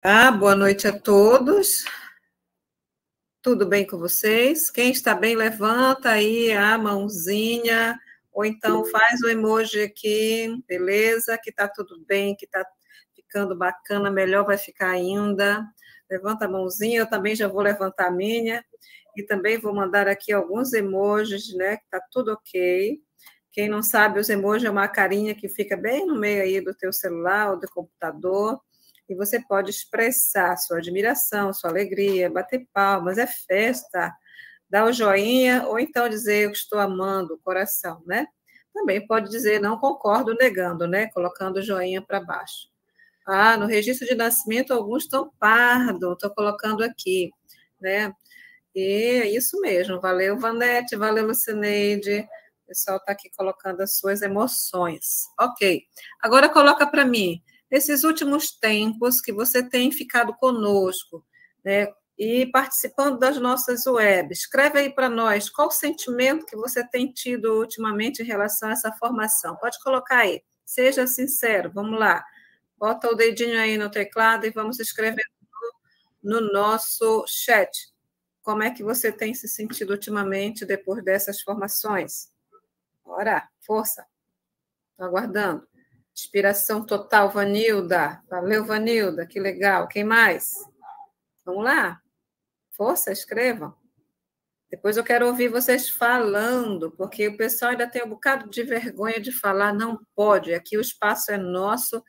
Boa noite a todos. Tudo bem com vocês? Quem está bem, levanta aí a mãozinha, ou então faz o emoji aqui, beleza? Que está tudo bem, que está ficando bacana, melhor vai ficar ainda. Levanta a mãozinha, eu também já vou levantar a minha, e também vou mandar aqui alguns emojis, né? Que está tudo ok. Quem não sabe, os emojis é uma carinha que fica bem no meio aí do teu celular ou do computador, e você pode expressar sua admiração, sua alegria, bater palmas, é festa, dar o joinha, ou então dizer eu estou amando, o coração, né? Também pode dizer não concordo, negando, né? Colocando o joinha para baixo. No registro de nascimento, alguns estão pardo, estou colocando aqui, né? E é isso mesmo, valeu, Vanete, valeu, Lucineide. O pessoal está aqui colocando as suas emoções. Ok. Agora coloca para mim, nesses últimos tempos que você tem ficado conosco, né? E participando das nossas webs, escreve aí para nós qual o sentimento que você tem tido ultimamente em relação a essa formação. Pode colocar aí, seja sincero, vamos lá. Bota o dedinho aí no teclado e vamos escrever no nosso chat. Como é que você tem se sentido ultimamente depois dessas formações? Bora, força. Estou aguardando. Inspiração total, Vanilda. Valeu, Vanilda, que legal. Quem mais? Vamos lá. Força, escrevam. Depois eu quero ouvir vocês falando, porque o pessoal ainda tem um bocado de vergonha de falar, não pode. Aqui o espaço é nosso,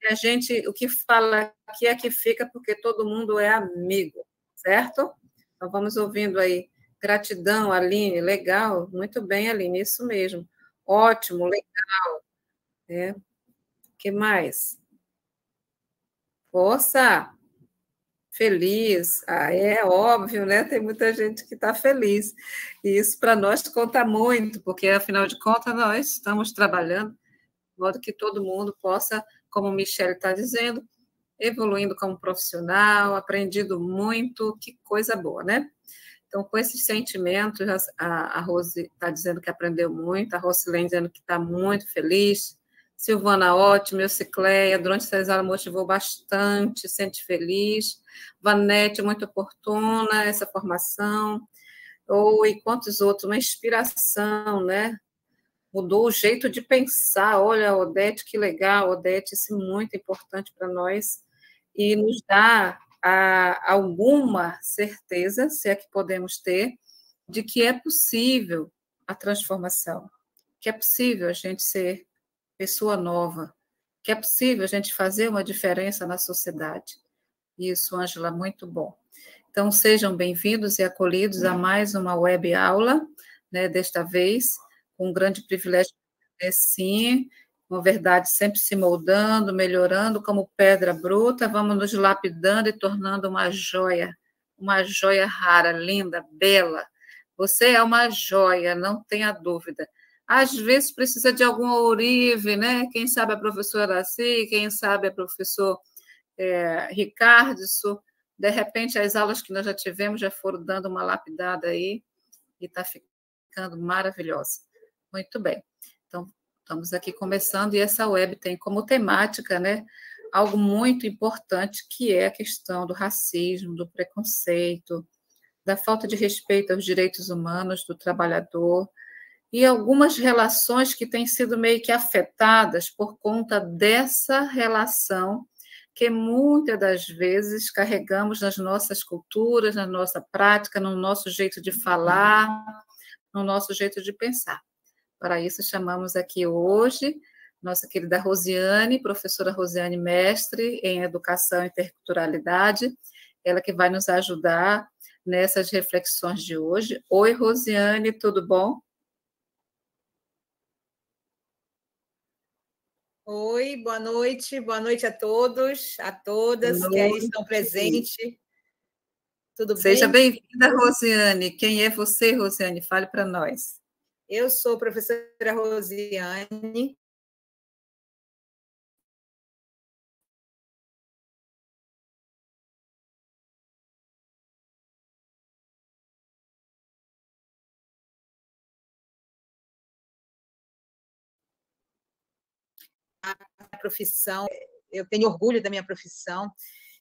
e a gente, o que fala aqui é que fica, porque todo mundo é amigo, certo? Então, vamos ouvindo aí. Gratidão, Aline, legal, muito bem, Aline, isso mesmo. Ótimo, legal. O que mais? Força, feliz. É óbvio, né? Tem muita gente que está feliz. E isso para nós conta muito, porque, afinal de contas, nós estamos trabalhando de modo que todo mundo possa, como o Michele está dizendo, evoluindo como profissional, aprendido muito, que coisa boa, né? Então, com esses sentimentos, a Rose está dizendo que aprendeu muito, a Rosilene dizendo que está muito feliz, Silvana, ótimo, Eucicleia, durante essas aulas motivou bastante, sente feliz, Vanete, muito oportuna essa formação, e quantos outros, uma inspiração, né? Mudou o jeito de pensar, olha, Odete, que legal, Odete, isso é muito importante para nós, e nos dá alguma certeza, se é que podemos ter, de que é possível a transformação, que é possível a gente ser pessoa nova, que é possível a gente fazer uma diferença na sociedade. Isso, Ângela, muito bom. Então, sejam bem-vindos e acolhidos a mais uma web aula, né, desta vez, com um grande privilégio, sim, uma verdade sempre se moldando, melhorando como pedra bruta, vamos nos lapidando e tornando uma joia rara, linda, bela. Você é uma joia, não tenha dúvida. Às vezes precisa de algum ourive, né? Quem sabe a professora Araci, quem sabe a professor Ricardo, de repente as aulas que nós já tivemos já foram dando uma lapidada aí e está ficando maravilhosa. Muito bem. Então, estamos aqui começando, e essa web tem como temática, né, algo muito importante, que é a questão do racismo, do preconceito, da falta de respeito aos direitos humanos do trabalhador, e algumas relações que têm sido meio que afetadas por conta dessa relação que muitas das vezes carregamos nas nossas culturas, na nossa prática, no nosso jeito de falar, no nosso jeito de pensar. Para isso, chamamos aqui hoje nossa querida Rosiane, professora Rosiane, mestre em Educação e Interculturalidade, ela que vai nos ajudar nessas reflexões de hoje. Oi, Rosiane, tudo bom? Oi, boa noite a todos, a todas que aí estão presentes. Tudo Seja bem? bem-vinda, Rosiane. Quem é você, Rosiane? Fale para nós. Eu sou a professora Rosiane. A profissão, eu tenho orgulho da minha profissão,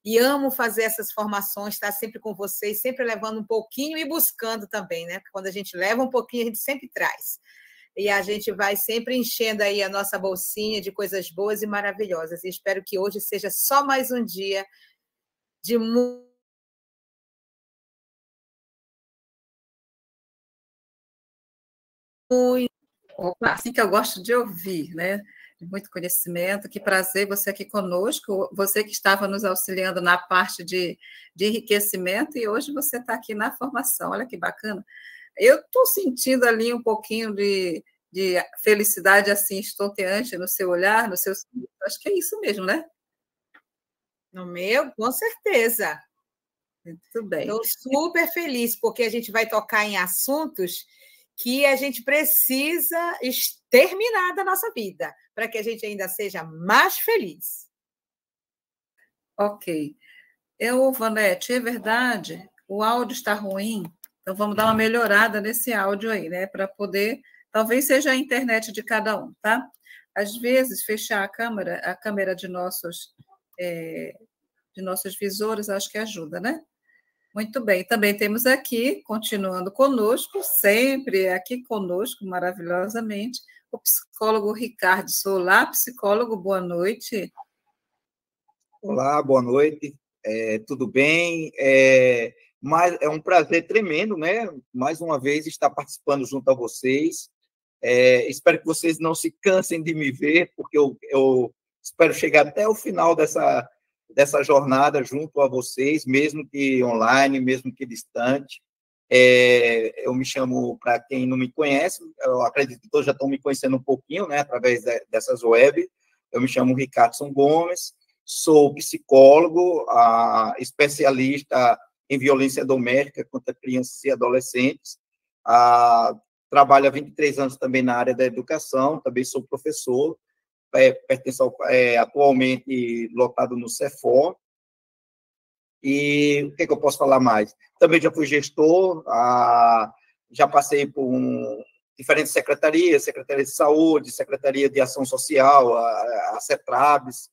e amo fazer essas formações, estar sempre com vocês, sempre levando um pouquinho e buscando também, né? Quando a gente leva um pouquinho, a gente sempre traz. E a gente vai sempre enchendo aí a nossa bolsinha de coisas boas e maravilhosas. E espero que hoje seja só mais um dia de muito. Opa, assim que eu gosto de ouvir, né? De muito conhecimento. Que prazer você aqui conosco, você que estava nos auxiliando na parte de enriquecimento e hoje você está aqui na formação. Olha que bacana. Eu estou sentindo ali um pouquinho de felicidade assim estonteante no seu olhar, no seu. Acho que é isso mesmo, né? No meu, com certeza. Muito bem. Estou super feliz, porque a gente vai tocar em assuntos que a gente precisa exterminar da nossa vida, para que a gente ainda seja mais feliz. Ok. Vanete, é verdade, o áudio está ruim, então vamos dar uma melhorada nesse áudio aí, né? Para poder. Talvez seja a internet de cada um, tá? Às vezes, fechar a câmera de nossos visores, acho que ajuda, né? Muito bem. Também temos aqui, continuando conosco, sempre aqui conosco, maravilhosamente, o psicólogo Ricardo. Olá, psicólogo, boa noite. Olá, boa noite. Tudo bem? Mas é um prazer tremendo, né? Mais uma vez estar participando junto a vocês. Espero que vocês não se cansem de me ver, porque eu espero chegar até o final dessa jornada junto a vocês, mesmo que online, mesmo que distante. Eu me chamo, para quem não me conhece, eu acredito que todos já estão me conhecendo um pouquinho, né? Através dessas web. Eu me chamo Ricardo Gomes. Sou psicólogo, especialista em violência doméstica contra crianças e adolescentes. Trabalho há 23 anos também na área da educação, também sou professor, pertenço atualmente lotado no Cefor. E o que eu posso falar mais? Também já fui gestor, já passei por diferentes secretarias, Secretaria de Saúde, Secretaria de Ação Social, a CETRABS,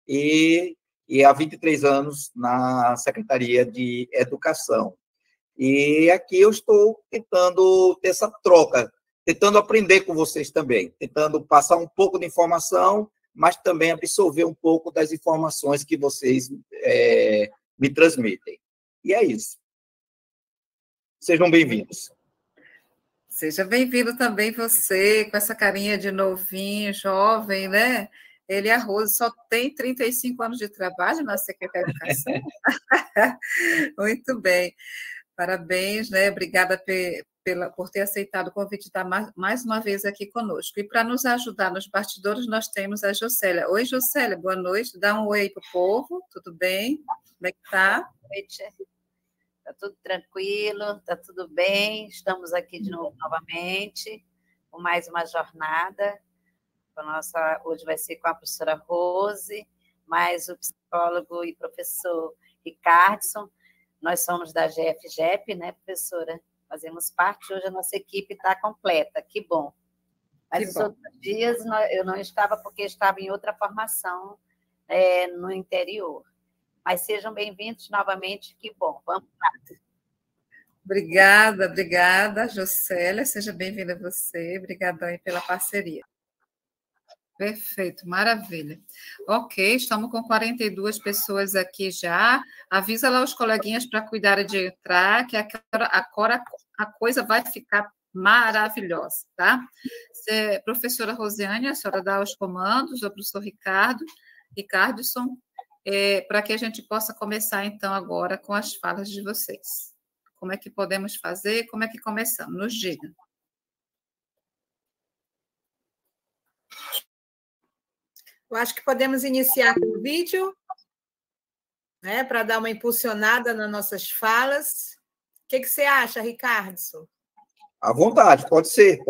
e há 23 anos na Secretaria de Educação. E aqui eu estou tentando ter essa troca, tentando aprender com vocês também, tentando passar um pouco de informação, mas também absorver um pouco das informações que vocês me transmitem. E é isso. Sejam bem-vindos. Seja bem-vindo também você, com essa carinha de novinho, jovem, né? Ele, a Rose, só tem 35 anos de trabalho na Secretaria de Educação. Muito bem. Parabéns, né? Obrigada por ter aceitado o convite de estar mais uma vez aqui conosco. E para nos ajudar nos bastidores, nós temos a Jocélia. Oi, Jocélia, boa noite. Dá um oi para o povo, tudo bem? Como é que está? Boa noite. Está tudo tranquilo, está tudo bem. Estamos aqui de novo, novamente, com mais uma jornada. Hoje vai ser com a professora Rose, mais o psicólogo e professor Ricardson. Nós somos da GFGEP, né, professora? Fazemos parte, hoje a nossa equipe está completa, que bom. Mas os outros dias eu não estava, porque estava em outra formação no interior. Mas sejam bem-vindos novamente, que bom. Vamos lá. Obrigada, Jocélia. Seja bem-vinda você. Obrigadão aí pela parceria. Perfeito, maravilha. Ok, estamos com 42 pessoas aqui já. Avisa lá os coleguinhas para cuidarem de entrar, que agora a coisa vai ficar maravilhosa, tá? Professora Rosiane, a senhora dá os comandos, o professor Ricardson, para que a gente possa começar, então, agora com as falas de vocês. Como é que podemos fazer? Como é que começamos? Nos diga. Eu acho que podemos iniciar com o vídeo, né, para dar uma impulsionada nas nossas falas. O que você acha, Ricardson? À vontade, pode ser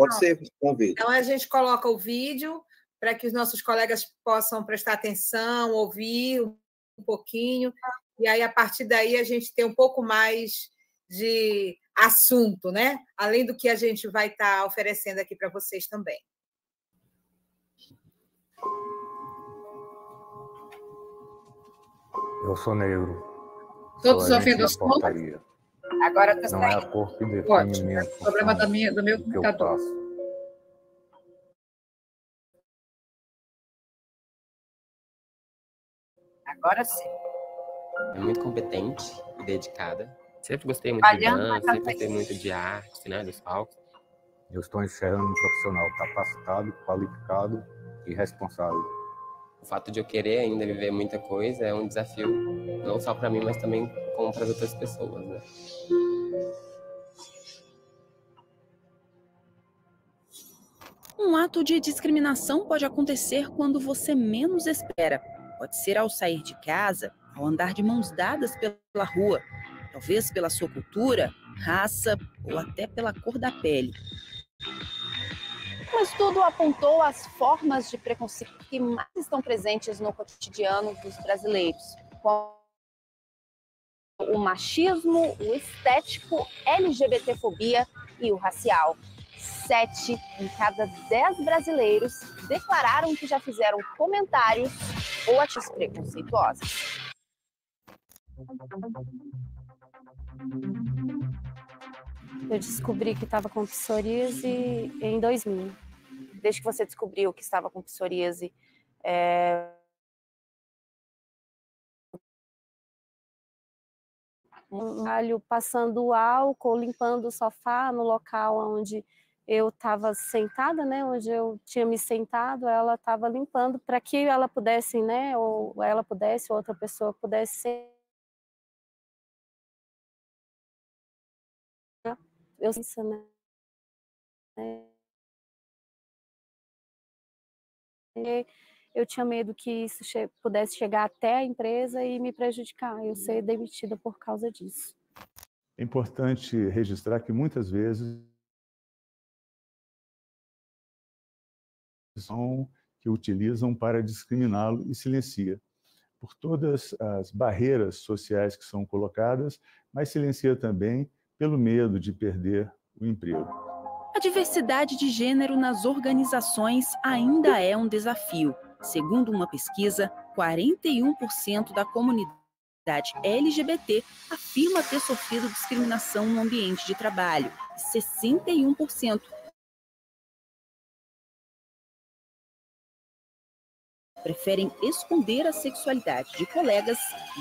convite. Então, a gente coloca o vídeo para que os nossos colegas possam prestar atenção, ouvir um pouquinho, e aí, a partir daí, a gente tem um pouco mais de assunto, né? Além do que a gente vai estar oferecendo aqui para vocês também. Eu sou negro. Todos Sou os agente ofendas da portaria. Agora está Não é a saindo. cor que define Ótimo. minha Problema função, do meu do que eu computador. faço. Agora sim. É muito competente e dedicada. Sempre gostei muito de Falhando, mas dança, tá sempre gostei bem. muito de arte, né, dos palcos. Eu estou enxergando um profissional capacitado, qualificado e responsável. O fato de eu querer ainda viver muita coisa é um desafio, não só para mim, mas também como para as outras pessoas, né? Um ato de discriminação pode acontecer quando você menos espera. Pode ser ao sair de casa, ao andar de mãos dadas pela rua, talvez pela sua cultura, raça ou até pela cor da pele. Um estudo apontou as formas de preconceito que mais estão presentes no cotidiano dos brasileiros, como o machismo, o estético, LGBTfobia e o racial. 7 em cada 10 brasileiros declararam que já fizeram comentários ou atitudes preconceituosas. Eu descobri que estava com psoríase em 2000. Desde que você descobriu que estava com psoríase, passando álcool, limpando o sofá no local onde eu estava sentada, né, onde eu tinha me sentado, ela estava limpando para que ela pudesse, né, ou ela pudesse, ou outra pessoa pudesse ser. Eu sei, né? Eu tinha medo que isso pudesse chegar até a empresa e me prejudicar, eu ser demitida por causa disso. É importante registrar que muitas vezes são que utilizam para discriminá-lo e silencia por todas as barreiras sociais que são colocadas, mas silencia também pelo medo de perder o emprego. A diversidade de gênero nas organizações ainda é um desafio. Segundo uma pesquisa, 41% da comunidade LGBT afirma ter sofrido discriminação no ambiente de trabalho. 61% preferem esconder a sexualidade de colegas.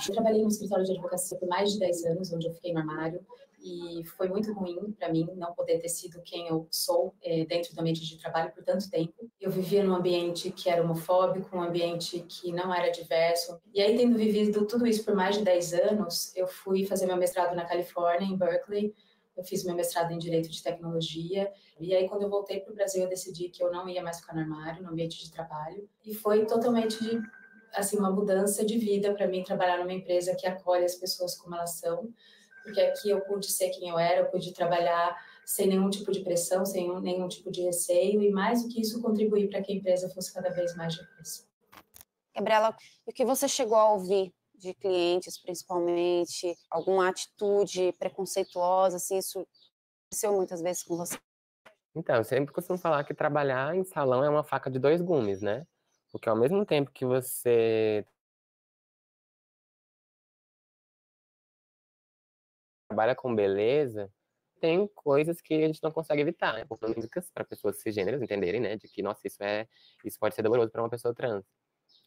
Eu trabalhei no escritório de advocacia por mais de 10 anos, onde eu fiquei no armário, e foi muito ruim para mim não poder ter sido quem eu sou dentro do ambiente de trabalho por tanto tempo. Eu vivia num ambiente que era homofóbico, um ambiente que não era diverso. E aí, tendo vivido tudo isso por mais de 10 anos, eu fui fazer meu mestrado na Califórnia, em Berkeley. Eu fiz meu mestrado em Direito de Tecnologia. E aí, quando eu voltei para o Brasil, eu decidi que eu não ia mais ficar no armário, no ambiente de trabalho. E foi totalmente assim, uma mudança de vida para mim trabalhar numa empresa que acolhe as pessoas como elas são. Porque aqui eu pude ser quem eu era, eu pude trabalhar sem nenhum tipo de pressão, sem nenhum tipo de receio. E mais do que isso, contribuir para que a empresa fosse cada vez mais diversa. Gabriela, o que você chegou a ouvir de clientes, principalmente, alguma atitude preconceituosa, assim, isso aconteceu muitas vezes com você? Então, eu sempre costumo falar que trabalhar em salão é uma faca de dois gumes, né? Porque ao mesmo tempo que você trabalha com beleza, tem coisas que a gente não consegue evitar, né? Para pessoas cisgêneras entenderem, né? De que, nossa, isso pode ser doloroso para uma pessoa trans.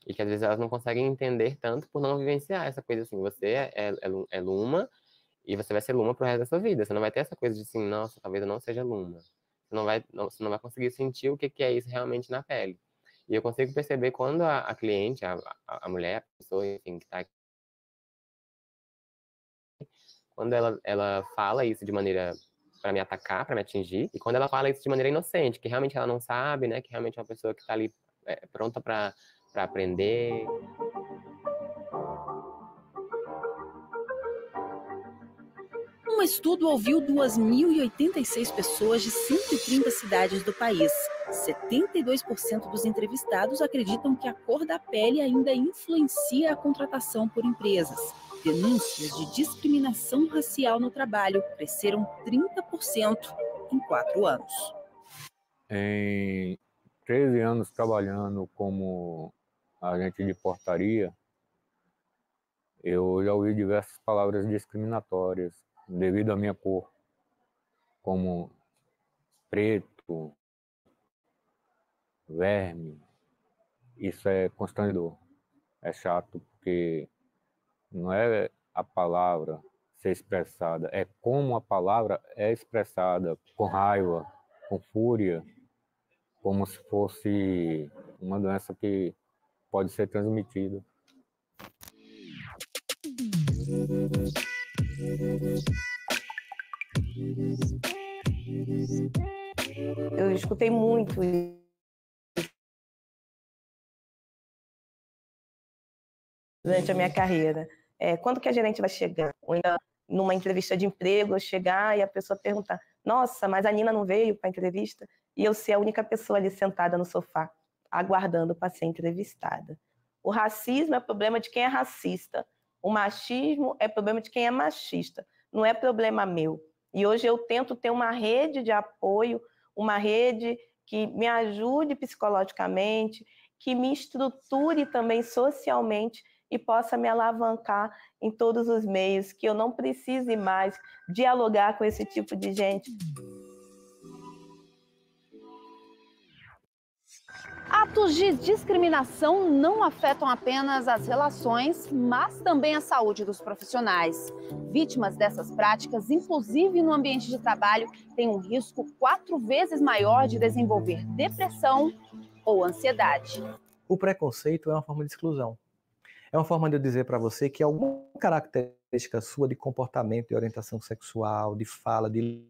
E que às vezes elas não conseguem entender tanto por não vivenciar essa coisa assim. Você é Luma e você vai ser Luma pro resto da sua vida. Você não vai ter essa coisa de assim, nossa, talvez eu não seja Luma. Você não vai conseguir sentir o que é isso realmente na pele. E eu consigo perceber quando a cliente, a mulher, a pessoa, enfim, que tá aqui, quando ela fala isso de maneira para me atacar, para me atingir, e quando ela fala isso de maneira inocente, que realmente ela não sabe, né, que realmente é uma pessoa que está ali pronta para aprender. Um estudo ouviu 2.086 pessoas de 130 cidades do país. 72% dos entrevistados acreditam que a cor da pele ainda influencia a contratação por empresas. Denúncias de discriminação racial no trabalho cresceram 30% em 4 anos. Em 13 anos trabalhando como agente de portaria, Eu já ouvi diversas palavras discriminatórias devido à minha cor, como preto, verme. Isso é constrangedor, é chato, porque não é a palavra ser expressada, é como a palavra é expressada, com raiva, com fúria, como se fosse uma doença que pode ser transmitida. Eu escutei muito durante a minha carreira. Quando que a gerente vai chegar? Ou ainda numa entrevista de emprego, eu chegar e a pessoa perguntar: nossa, mas a Nina não veio para a entrevista? E eu ser a única pessoa ali sentada no sofá, aguardando para ser entrevistada. O racismo é problema de quem é racista. O machismo é problema de quem é machista. Não é problema meu. E hoje eu tento ter uma rede de apoio, uma rede que me ajude psicologicamente, que me estruture também socialmente e possa me alavancar em todos os meios, que eu não precise mais dialogar com esse tipo de gente. Atos de discriminação não afetam apenas as relações, mas também a saúde dos profissionais. Vítimas dessas práticas, inclusive no ambiente de trabalho, têm um risco 4 vezes maior de desenvolver depressão ou ansiedade. O preconceito é uma forma de exclusão. É uma forma de eu dizer para você que alguma característica sua de comportamento, de orientação sexual, de fala, de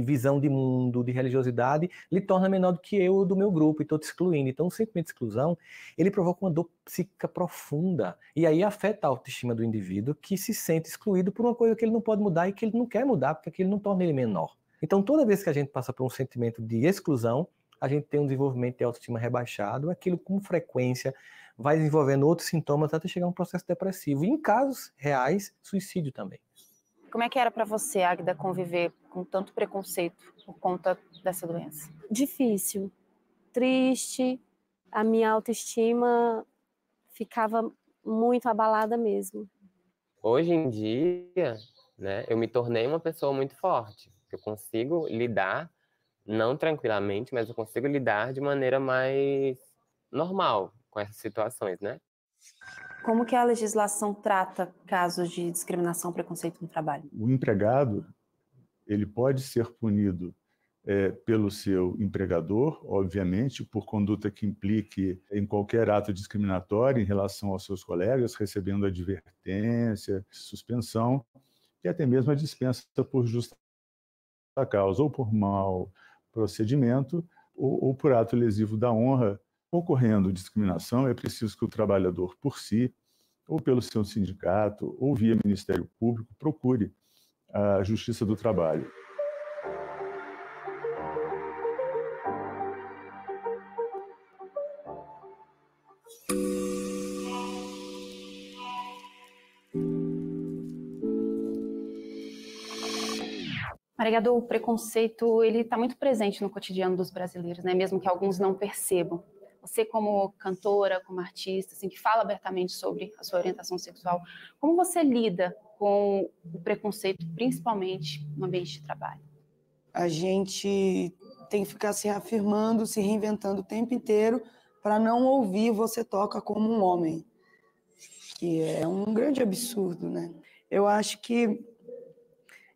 visão de mundo, de religiosidade, lhe torna menor do que eu ou do meu grupo, e estou te excluindo. Então, o sentimento de exclusão, ele provoca uma dor psíquica profunda, e aí afeta a autoestima do indivíduo, que se sente excluído por uma coisa que ele não pode mudar e que ele não quer mudar, porque aquilo não torna ele menor. Então, toda vez que a gente passa por um sentimento de exclusão, a gente tem um desenvolvimento de autoestima rebaixado, aquilo com frequência vai desenvolvendo outros sintomas até chegar a um processo depressivo. E em casos reais, suicídio também. Como é que era para você, Águida, conviver com tanto preconceito por conta dessa doença? Difícil, triste, a minha autoestima ficava muito abalada mesmo. Hoje em dia, né, eu me tornei uma pessoa muito forte. Eu consigo lidar, não tranquilamente, mas eu consigo lidar de maneira mais normal com essas situações, né? Como que a legislação trata casos de discriminação e preconceito no trabalho? O empregado, ele pode ser punido pelo seu empregador, obviamente, por conduta que implique em qualquer ato discriminatório em relação aos seus colegas, recebendo advertência, suspensão, e até mesmo a dispensa por justa causa, ou por mau procedimento, ou por ato lesivo da honra. Ocorrendo discriminação, é preciso que o trabalhador, por si, ou pelo seu sindicato, ou via Ministério Público, procure a Justiça do Trabalho. Maria, o preconceito ele está muito presente no cotidiano dos brasileiros, né? Mesmo que alguns não percebam. Você, como cantora, como artista, assim, que fala abertamente sobre a sua orientação sexual, como você lida com o preconceito, principalmente no ambiente de trabalho? A gente tem que ficar se reafirmando, se reinventando o tempo inteiro para não ouvir "você toca como um homem", que é um grande absurdo, né? Eu acho que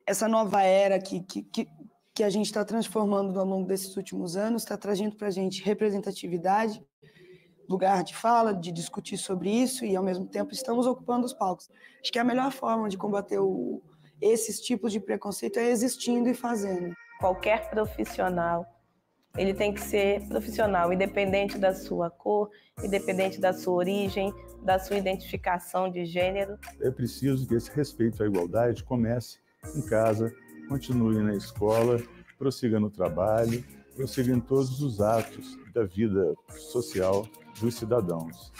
essa nova era que a gente está transformando ao longo desses últimos anos está trazendo para a gente representatividade, lugar de fala, de discutir sobre isso, e ao mesmo tempo estamos ocupando os palcos. Acho que a melhor forma de combater esses tipos de preconceito é existindo e fazendo. Qualquer profissional, ele tem que ser profissional, independente da sua cor, independente da sua origem, da sua identificação de gênero. É preciso que esse respeito à igualdade comece em casa, continue na escola, prossiga no trabalho, prossiga em todos os atos da vida social dos cidadãos.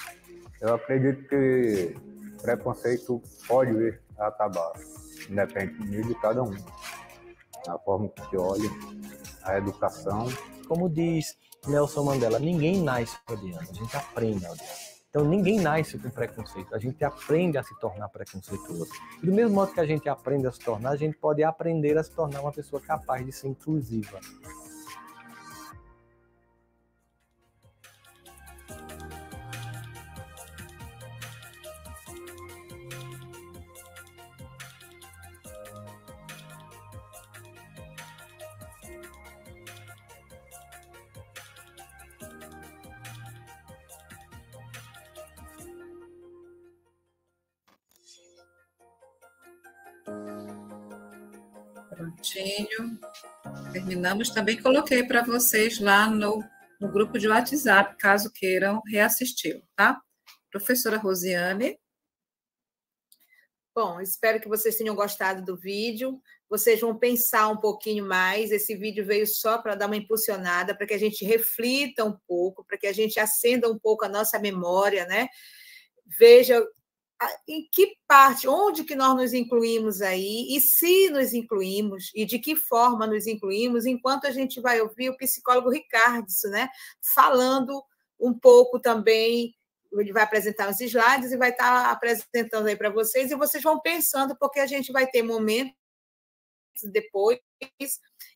Eu acredito que preconceito pode vir a acabar, independe de cada um. A forma que se olha, a educação. Como diz Nelson Mandela, ninguém nasce odiando, a gente aprende a odiar. Então, ninguém nasce com preconceito. A gente aprende a se tornar preconceituoso. E do mesmo modo que a gente aprende a se tornar, a gente pode aprender a se tornar uma pessoa capaz de ser inclusiva. Prontinho. Terminamos. Também coloquei para vocês lá no grupo de WhatsApp, caso queiram reassistir, tá? Professora Rosiane. Bom, espero que vocês tenham gostado do vídeo. Vocês vão pensar um pouquinho mais. Esse vídeo veio só para dar uma impulsionada, para que a gente reflita um pouco, para que a gente acenda um pouco a nossa memória, né? Veja em que parte, onde que nós nos incluímos aí, e se nos incluímos, e de que forma nos incluímos, enquanto a gente vai ouvir o psicólogo Ricardson, né, falando um pouco também. Ele vai apresentar os slides e vai estar apresentando aí para vocês, e vocês vão pensando, porque a gente vai ter momentos depois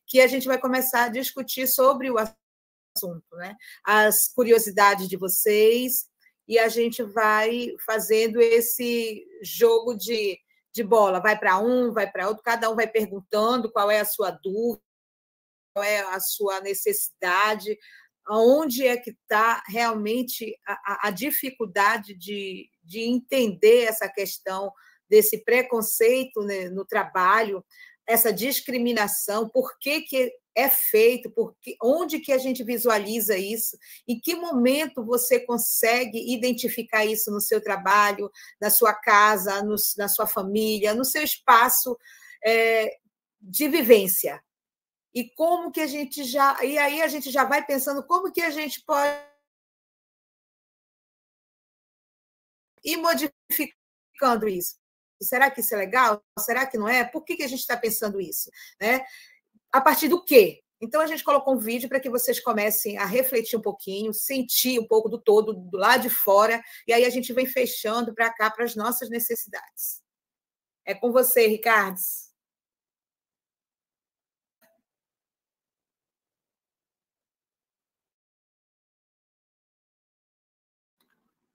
que a gente vai começar a discutir sobre o assunto, né? As curiosidades de vocês, e a gente vai fazendo esse jogo de bola, vai para um, vai para outro, cada um vai perguntando qual é a sua dúvida, qual é a sua necessidade, onde é que está realmente a dificuldade de entender essa questão desse preconceito, né, no trabalho, essa discriminação, por que é feito, onde que a gente visualiza isso, em que momento você consegue identificar isso no seu trabalho, na sua casa, na sua família, no seu espaço de vivência. E como que a gente e aí a gente já vai pensando como que a gente pode ir modificando isso. Será que isso é legal? Será que não é? Por que a gente está pensando isso? Né? A partir do quê? Então, a gente colocou um vídeo para que vocês comecem a refletir um pouquinho, sentir um pouco do todo, do lado de fora, e aí a gente vem fechando para cá, para as nossas necessidades. É com você, Ricardo.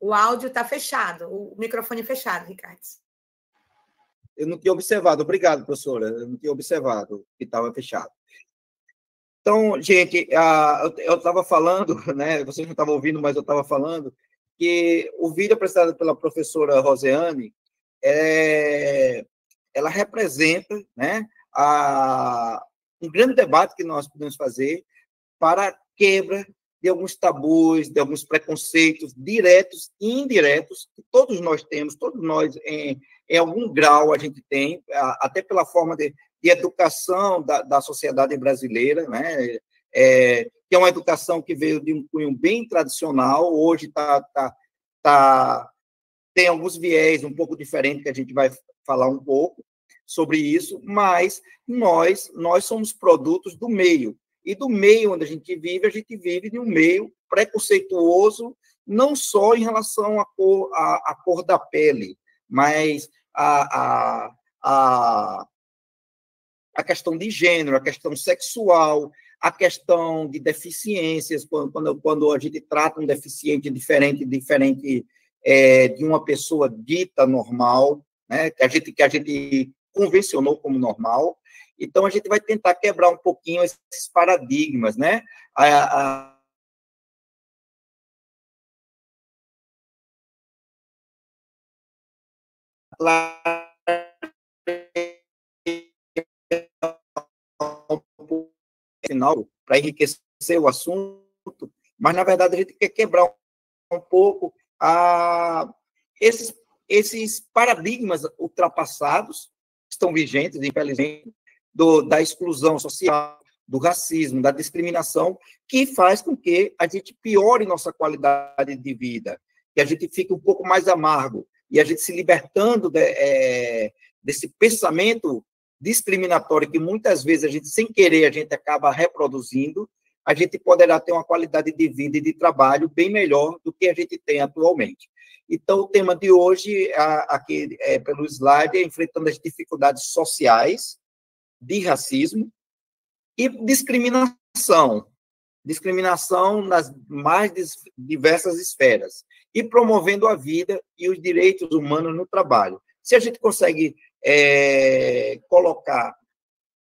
O áudio está fechado, o microfone fechado, Ricardo. Eu não tinha observado, obrigado, professora, eu não tinha observado que estava fechado. Então, gente, eu estava falando, né, vocês não estavam ouvindo, mas eu estava falando, que o vídeo apresentado pela professora Rosiane, ela representa, né, um grande debate que nós podemos fazer para a quebra de alguns tabus, de alguns preconceitos diretos e indiretos, que todos nós temos, todos nós, em algum grau, a gente tem, até pela forma de educação da sociedade brasileira, né? Que é uma educação que veio de um cunho bem tradicional, hoje tem alguns viés um pouco diferentes, que a gente vai falar um pouco sobre isso, mas nós somos produtos do meio. E do meio onde a gente vive de um meio preconceituoso, não só em relação à cor da pele, mas a questão de gênero, a questão sexual, a questão de deficiências, quando a gente trata um deficiente diferente de uma pessoa dita normal, né, que a gente convencionou como normal. Então, a gente vai tentar quebrar um pouquinho esses paradigmas, né? Para enriquecer o assunto, mas, na verdade, a gente quer quebrar um pouco esses paradigmas ultrapassados, que estão vigentes, infelizmente, da exclusão social, do racismo, da discriminação, que faz com que a gente piore nossa qualidade de vida, que a gente fique um pouco mais amargo, e a gente se libertando desse pensamento discriminatório que muitas vezes a gente, sem querer, a gente acaba reproduzindo, a gente poderá ter uma qualidade de vida e de trabalho bem melhor do que a gente tem atualmente. Então, o tema de hoje, aqui pelo slide, é enfrentando as dificuldades sociais de racismo e discriminação. Discriminação nas mais diversas esferas e promovendo a vida e os direitos humanos no trabalho. Se a gente consegue colocar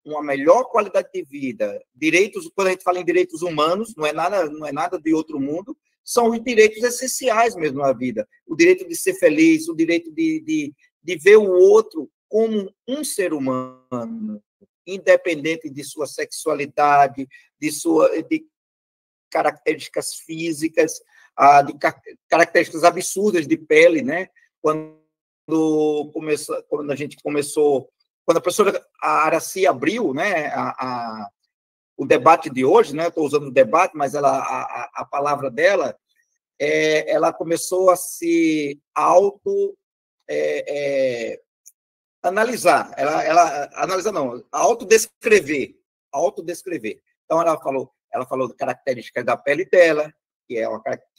uma melhor qualidade de vida, direitos, quando a gente fala em direitos humanos, não é nada de outro mundo, são os direitos essenciais mesmo na vida. O direito de ser feliz, o direito de ver o outro como um ser humano, independente de sua sexualidade, de características físicas, de características absurdas de pele, né? Quando a gente começou, quando a professora Aracy abriu, né, o debate de hoje, né? Estou usando o debate, mas a palavra dela, ela começou a se analisar, analisar não, autodescrever. Então ela falou de características da pele dela, que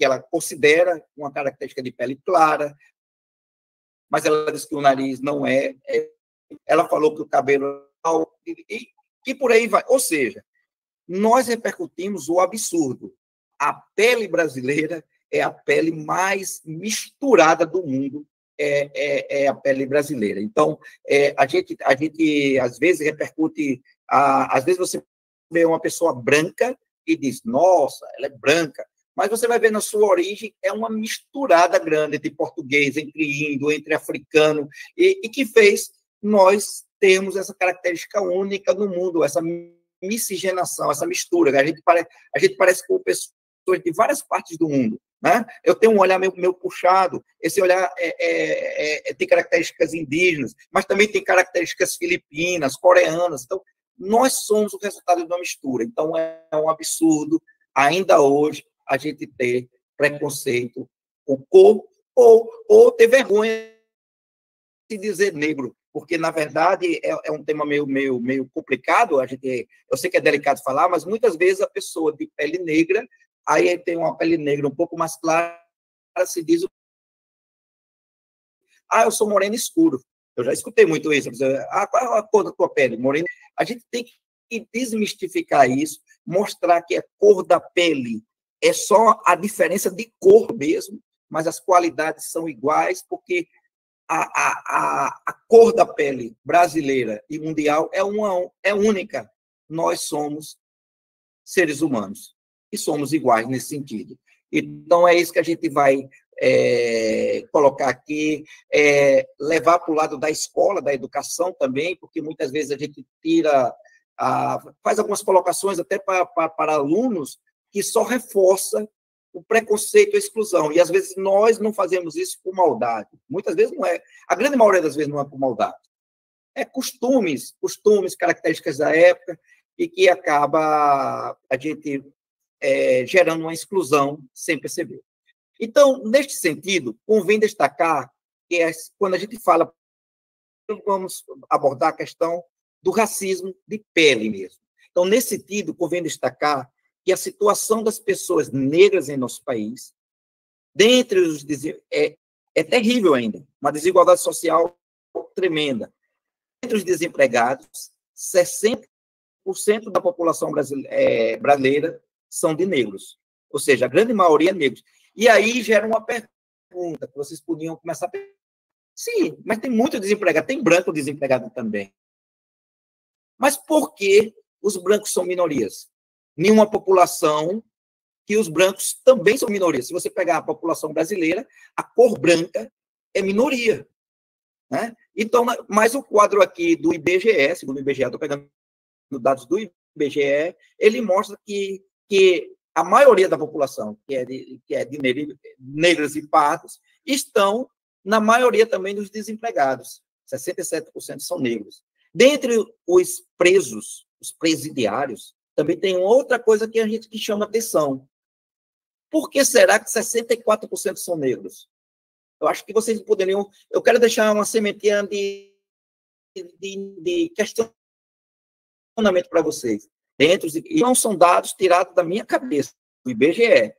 ela considera uma característica de pele clara, mas ela disse que o nariz não é. Ela falou que o cabelo e por aí vai. Ou seja, nós repercutimos o absurdo. A pele brasileira é a pele mais misturada do mundo, é a pele brasileira. Então, a gente às vezes repercute, às vezes você vê uma pessoa branca e diz, nossa, ela é branca, mas você vai ver na sua origem, é uma misturada grande entre português, entre índio, entre africano, e que fez nós termos essa característica única no mundo, essa miscigenação, essa mistura. A gente parece com pessoas de várias partes do mundo, né? Eu tenho um olhar meio puxado, esse olhar tem características indígenas, mas também tem características filipinas, coreanas. Então, nós somos o resultado de uma mistura. Então, é um absurdo, ainda hoje, a gente ter preconceito com cor ou ter vergonha de dizer negro, porque, na verdade, é um tema meio complicado. Eu sei que é delicado falar, mas muitas vezes a pessoa de pele negra, aí tem uma pele negra um pouco mais clara, se diz, eu sou moreno escuro. Eu já escutei muito isso. Qual é a cor da tua pele? Moreno. A gente tem que desmistificar isso, mostrar que a cor da pele é só a diferença de cor mesmo, mas as qualidades são iguais, porque a cor da pele brasileira e mundial é única. Nós somos seres humanos e somos iguais nesse sentido. Então, é isso que a gente vai colocar aqui, levar para o lado da escola, da educação também, porque muitas vezes a gente faz algumas colocações até para alunos que só reforça o preconceito e a exclusão. E, às vezes, nós não fazemos isso por maldade. Muitas vezes não é. A grande maioria das vezes não é por maldade. É costumes, características da época, e que acaba a gente gerando uma exclusão sem perceber. Então, neste sentido, convém destacar que quando a gente fala, vamos abordar a questão do racismo de pele mesmo. Então, nesse sentido, convém destacar que a situação das pessoas negras em nosso país, dentre os é terrível ainda, uma desigualdade social tremenda. Entre os desempregados, 60% da população brasileira são de negros, ou seja, a grande maioria é negros. E aí gera uma pergunta que vocês podiam começar a pensar. Sim, mas tem muito desempregado, tem branco desempregado também. Mas por que os brancos são minorias? Nenhuma população que os brancos também são minorias. Se você pegar a população brasileira, a cor branca é minoria, né? Então, mas o quadro aqui do IBGE, segundo o IBGE, estou pegando dados do IBGE, ele mostra que a maioria da população, que é de negros e pardos, estão na maioria também dos desempregados. 67% são negros. Dentre os presos, os presidiários, também tem outra coisa que chama atenção. Por que será que 64% são negros? Eu acho que vocês poderiam... Eu quero deixar uma sementinha de questionamento para vocês. E não são dados tirados da minha cabeça, do IBGE.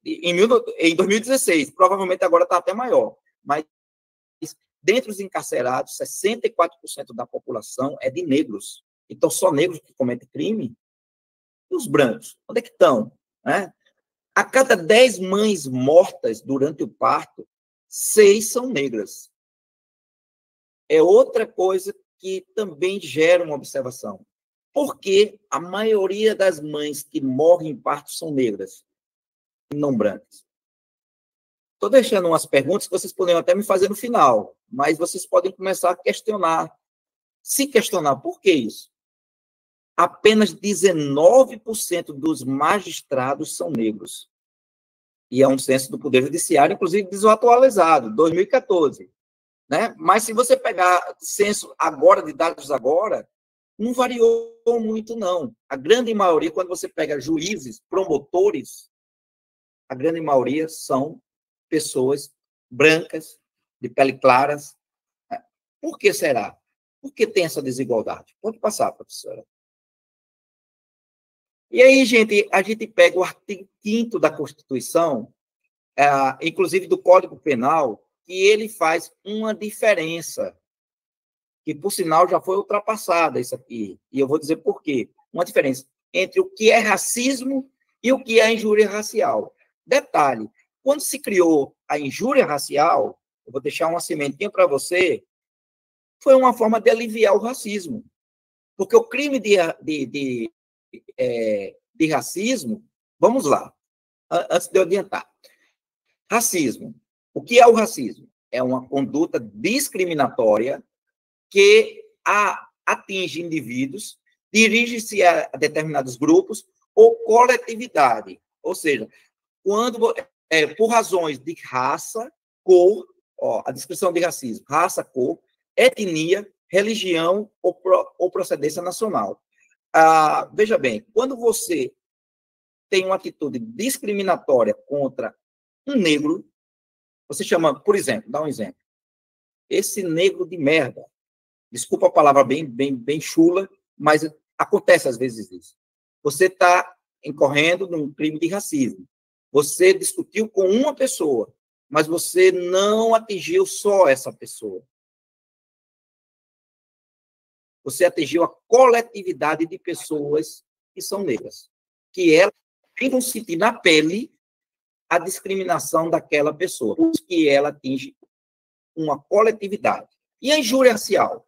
Em 2016, provavelmente agora está até maior, mas dentre os encarcerados, 64% da população é de negros. Então, só negros que cometem crime? E os brancos? Onde é que estão? Né? A cada 10 mães mortas durante o parto, 6 são negras. É outra coisa que também gera uma observação. Por que a maioria das mães que morrem em parto são negras e não brancas? Estou deixando umas perguntas que vocês poderiam até me fazer no final, mas vocês podem começar a questionar. Se questionar, por que isso? Apenas 19% dos magistrados são negros. E é um censo do Poder Judiciário, inclusive desatualizado, 2014. Né? Mas se você pegar censo agora, de dados agora, não variou muito, não. A grande maioria, quando você pega juízes, promotores, a grande maioria são pessoas brancas, de pele claras. Por que será? Por que tem essa desigualdade? Pode passar, professora. E aí, gente, a gente pega o artigo 5º da Constituição, inclusive do Código Penal, que ele faz uma diferença, que, por sinal, já foi ultrapassada isso aqui. E eu vou dizer por quê. Uma diferença entre o que é racismo e o que é injúria racial. Detalhe, quando se criou a injúria racial, eu vou deixar uma sementinha para você, foi uma forma de aliviar o racismo. Porque o crime de racismo, vamos lá, antes de eu adiantar. Racismo. O que é o racismo? É uma conduta discriminatória que atinge indivíduos, dirige-se a determinados grupos ou coletividade. Ou seja, quando, por razões de raça, cor, a descrição de racismo, raça, cor, etnia, religião ou procedência nacional. Veja bem, quando você tem uma atitude discriminatória contra um negro, você chama, por exemplo, dá um exemplo, esse negro de merda. Desculpa a palavra bem chula, mas acontece às vezes isso. Você está incorrendo num crime de racismo. Você discutiu com uma pessoa, mas você não atingiu só essa pessoa. Você atingiu a coletividade de pessoas que são negras, que elas vão sentir na pele a discriminação daquela pessoa, que ela atinge uma coletividade. E a injúria racial?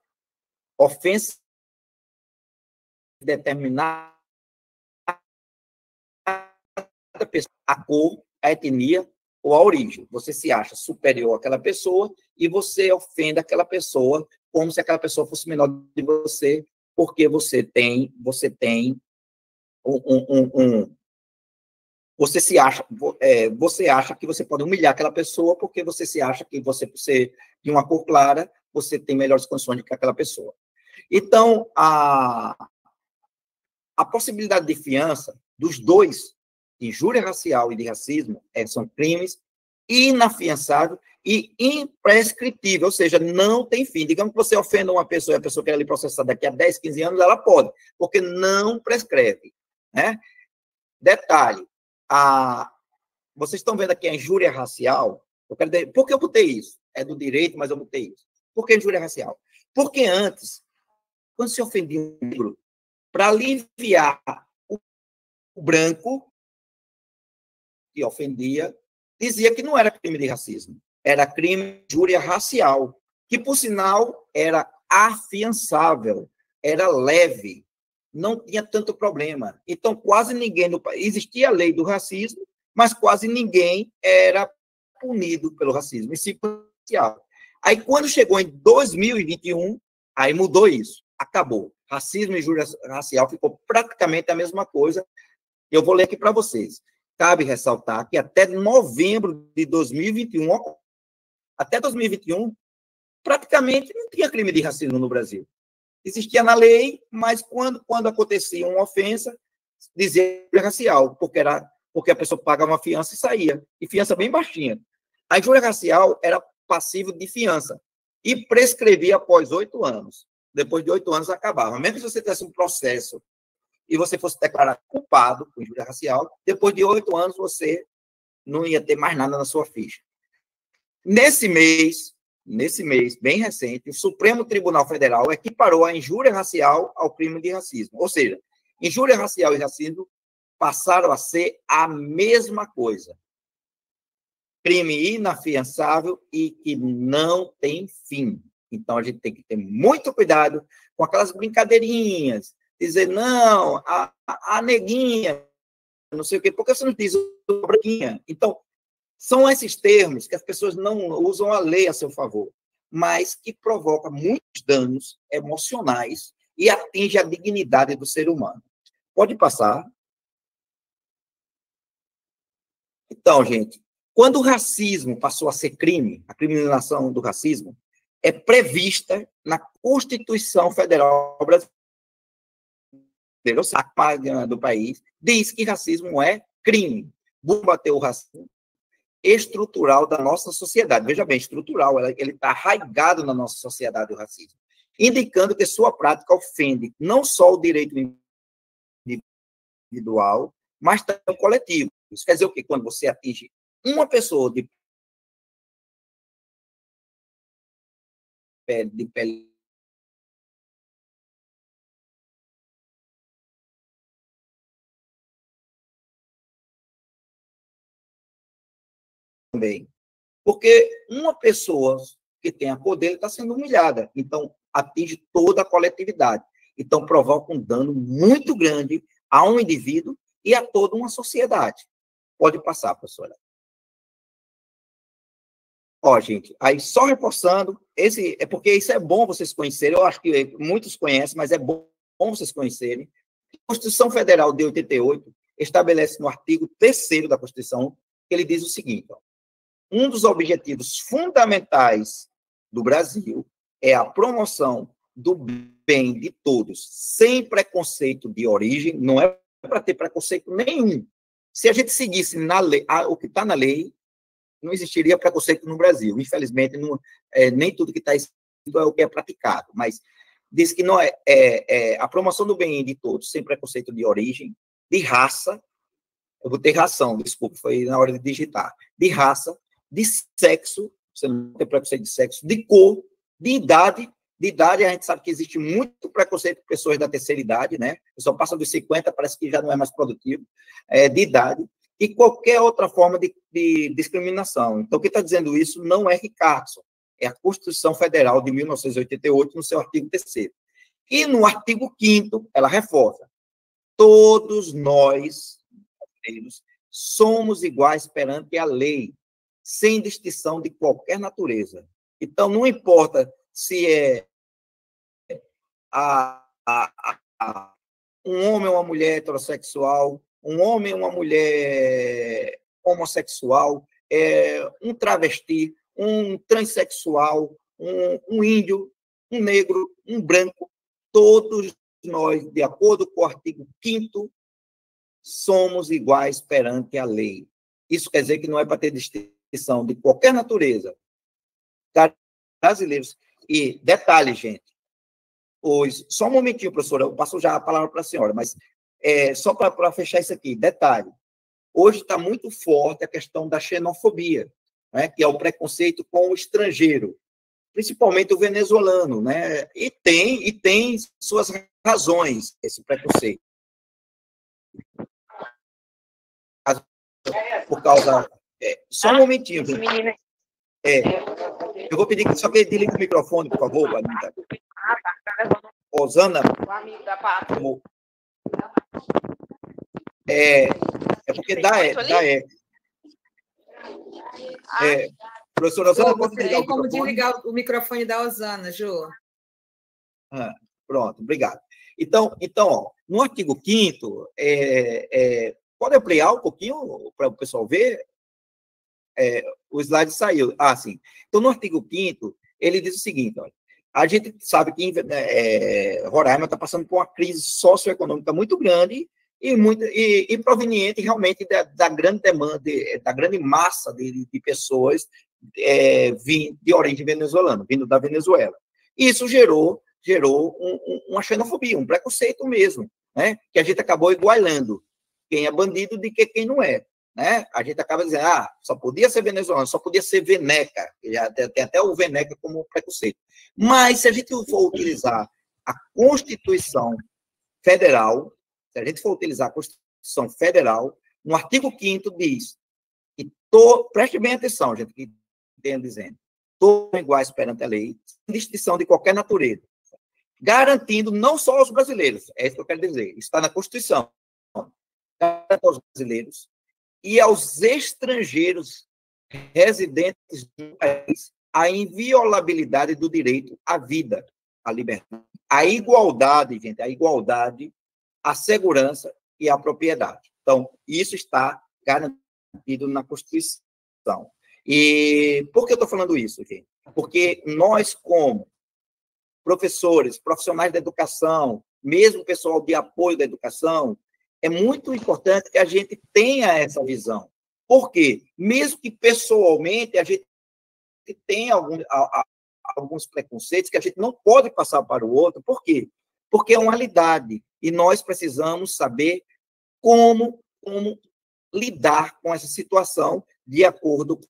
Ofensa determinada pessoa, a cor, a etnia ou a origem. Você se acha superior àquela pessoa e você ofende aquela pessoa como se aquela pessoa fosse menor de você, porque você tem você acha que você pode humilhar aquela pessoa porque você se acha que você, por ser de uma cor clara, você tem melhores condições do que aquela pessoa. Então, a possibilidade de fiança dos dois, de injúria racial e de racismo, são crimes inafiançáveis e imprescritíveis, ou seja, não tem fim. Digamos que você ofenda uma pessoa e a pessoa quer lhe processar daqui a 10, 15 anos, ela pode, porque não prescreve. Né? Detalhe, vocês estão vendo aqui a injúria racial. Por que eu botei isso? É do direito, mas eu botei isso. Por que injúria racial? Porque antes, quando se ofendia um negro, para aliviar o branco que ofendia, dizia que não era crime de racismo, era crime de injúria racial, que, por sinal, era afiançável, era leve, não tinha tanto problema. Então, quase ninguém no país, existia a lei do racismo, mas quase ninguém era punido pelo racismo, e sim racial. Aí, quando chegou em 2021, aí mudou isso, acabou. Racismo e injúria racial ficou praticamente a mesma coisa. Eu vou ler aqui para vocês. Cabe ressaltar que até novembro de 2021, até 2021, praticamente não tinha crime de racismo no Brasil. Existia na lei, mas quando acontecia uma ofensa, dizia racial, porque a pessoa pagava uma fiança e saía, e fiança bem baixinha. A injúria racial era passivo de fiança e prescrevia após 8 anos. Depois de 8 anos, acabava. Mesmo que você tivesse um processo e você fosse declarado culpado por injúria racial, depois de 8 anos você não ia ter mais nada na sua ficha. Nesse mês, bem recente, o Supremo Tribunal Federal equiparou a injúria racial ao crime de racismo. Ou seja, injúria racial e racismo passaram a ser a mesma coisa. Crime inafiançável e que não tem fim. Então, a gente tem que ter muito cuidado com aquelas brincadeirinhas, dizer, não, a neguinha, não sei o quê, porque você não diz a branquinha. Então, são esses termos que as pessoas não usam a lei a seu favor, mas que provocam muitos danos emocionais e atinge a dignidade do ser humano. Pode passar. Então, gente, quando o racismo passou a ser crime, a criminalização do racismo é prevista na Constituição Federal Brasileira, a página do país, diz que racismo é crime. Vamos combater o racismo estrutural da nossa sociedade. Veja bem, estrutural, ele está arraigado na nossa sociedade, o racismo, indicando que sua prática ofende não só o direito individual, mas também o coletivo. Isso quer dizer o quê? Quando você atinge uma pessoa de pele também. Porque uma pessoa que tem a cor dele está sendo humilhada. Então, atinge toda a coletividade. Então, provoca um dano muito grande a um indivíduo e a toda uma sociedade. Pode passar, professora. Ó, gente, aí só reforçando, é porque isso é bom vocês conhecerem, eu acho que muitos conhecem, mas é bom vocês conhecerem. A Constituição Federal de 88 estabelece no artigo 3º da Constituição, que ele diz o seguinte, ó, um dos objetivos fundamentais do Brasil é a promoção do bem de todos, sem preconceito de origem, não é para ter preconceito nenhum. Se a gente seguisse na lei, o que está na lei, não existiria preconceito no Brasil. Infelizmente, nem tudo que está escrito é o que é praticado, mas diz que não é a promoção do bem de todos, sem preconceito de origem, de raça, eu vou ter ração, desculpa, foi na hora de digitar, de raça, de sexo, você não tem preconceito de sexo, de cor, de idade, a gente sabe que existe muito preconceito com pessoas da terceira idade, né? A pessoa passa dos 50, parece que já não é mais produtivo, de idade, e qualquer outra forma de discriminação. Então, quem está dizendo isso não é Ricardo, é a Constituição Federal de 1988, no seu artigo 3º. E no artigo 5º, ela reforça, todos nós, brasileiros, somos iguais perante a lei, sem distinção de qualquer natureza. Então, não importa se é um homem ou uma mulher heterossexual, um homem ou uma mulher homossexual, um travesti, um transexual, um índio, um negro, um branco, todos nós, de acordo com o artigo 5º, somos iguais perante a lei. Isso quer dizer que não é para ter distinção de qualquer natureza. Brasileiros. E, detalhe, gente, só um momentinho, professora, eu passo já a palavra para a senhora, mas só para fechar isso aqui, detalhe, hoje está muito forte a questão da xenofobia, né, que é o preconceito com o estrangeiro, principalmente o venezuelano, né, e tem suas razões, esse preconceito. Por causa... só um momentinho, gente. Eu vou pedir só que desligue o microfone, por favor, Vanita. Osana. Porque dá eco. Professora Osana, pode desligar como desligar o microfone da Osana, Ju. Pronto, obrigado. Então ó, no artigo 5º, pode ampliar um pouquinho para o pessoal ver? O slide saiu. Sim. Então, no artigo 5º, ele diz o seguinte, olha, a gente sabe que Roraima está passando por uma crise socioeconômica muito grande e proveniente realmente da grande demanda, da grande massa de pessoas de origem venezuelana, vindo da Venezuela. Isso gerou uma xenofobia, um preconceito mesmo, né? Que a gente acabou igualando quem é bandido de quem não é. Né? A gente acaba dizendo, só podia ser venezuelano, só podia ser veneca, já tem até o veneca como preconceito. Mas, se a gente for utilizar a Constituição Federal, se a gente for utilizar a Constituição Federal, no artigo 5º diz que, preste bem atenção, gente, que tem dizendo, todos são iguais perante a lei, sem distinção de qualquer natureza, garantindo não só aos brasileiros, é isso que eu quero dizer, isso está na Constituição, garante aos brasileiros e aos estrangeiros residentes do país a inviolabilidade do direito à vida, à liberdade, à igualdade, gente, à igualdade, à segurança e à propriedade. Então, isso está garantido na Constituição. E por que eu estou falando isso, gente? Porque nós, como professores, profissionais da educação, mesmo pessoal de apoio da educação, é muito importante que a gente tenha essa visão. Por quê? Mesmo que pessoalmente a gente tenha alguns preconceitos que a gente não pode passar para o outro. Por quê? Porque é uma realidade e nós precisamos saber como lidar com essa situação de acordo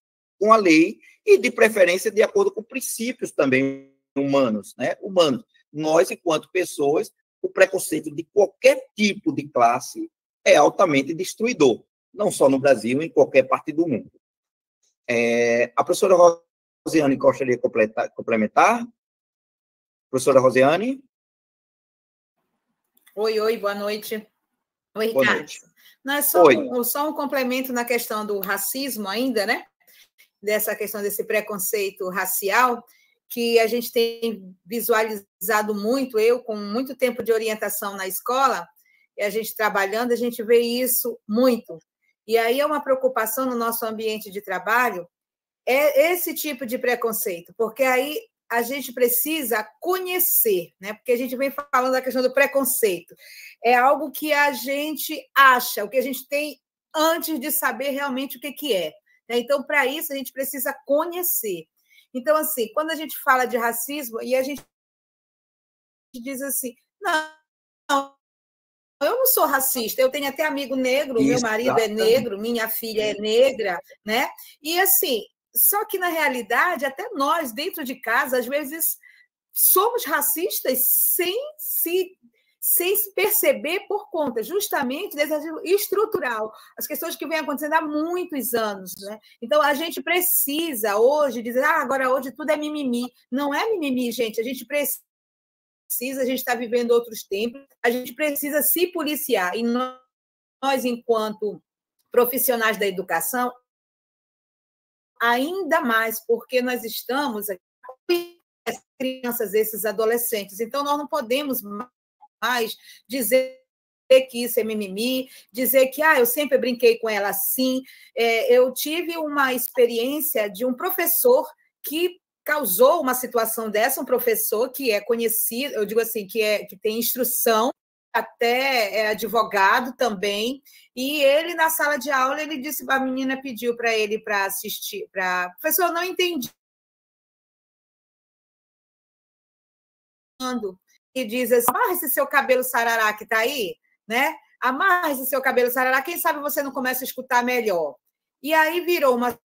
com a lei e, de preferência, de acordo com princípios também humanos, né? Humanos. Nós, enquanto pessoas, o preconceito de qualquer tipo de classe é altamente destruidor, não só no Brasil, em qualquer parte do mundo. A professora Rosiane gostaria de complementar? Professora Rosiane? Oi, boa noite. Oi, boa Ricardo. Noite. Não, é só um complemento na questão do racismo ainda, né? Dessa questão desse preconceito racial, que a gente tem visualizado muito, eu com muito tempo de orientação na escola, e a gente trabalhando, a gente vê isso muito. E aí é uma preocupação no nosso ambiente de trabalho, é esse tipo de preconceito, porque aí a gente precisa conhecer, né? Porque a gente vem falando da questão do preconceito. É algo que a gente acha, o que a gente tem antes de saber realmente o que é. Então, para isso, a gente precisa conhecer. Então, assim, quando a gente fala de racismo, e a gente diz assim, não, eu não sou racista, eu tenho até amigo negro, meu marido é negro, minha filha é negra, né? E, assim, só que, na realidade, até nós, dentro de casa, às vezes, somos racistas sem se perceber por conta, justamente, desse racismo estrutural, as questões que vêm acontecendo há muitos anos. Né? Então, a gente precisa hoje dizer, agora hoje tudo é mimimi. Não é mimimi, gente, a gente precisa, a gente está vivendo outros tempos, a gente precisa se policiar, e nós, enquanto profissionais da educação, ainda mais, porque nós estamos aqui com as crianças, esses adolescentes, então nós não podemos mais dizer que isso é mimimi, dizer que eu sempre brinquei com ela assim. Eu tive uma experiência de um professor que causou uma situação dessa, um professor que é conhecido, eu digo assim, que tem instrução, até é advogado também, e ele, na sala de aula, ele disse, a menina pediu para ele para assistir, professor, eu não entendi. E diz assim, amarra esse seu cabelo sarará que está aí, né? Amarra esse seu cabelo sarará, quem sabe você não começa a escutar melhor. E aí virou uma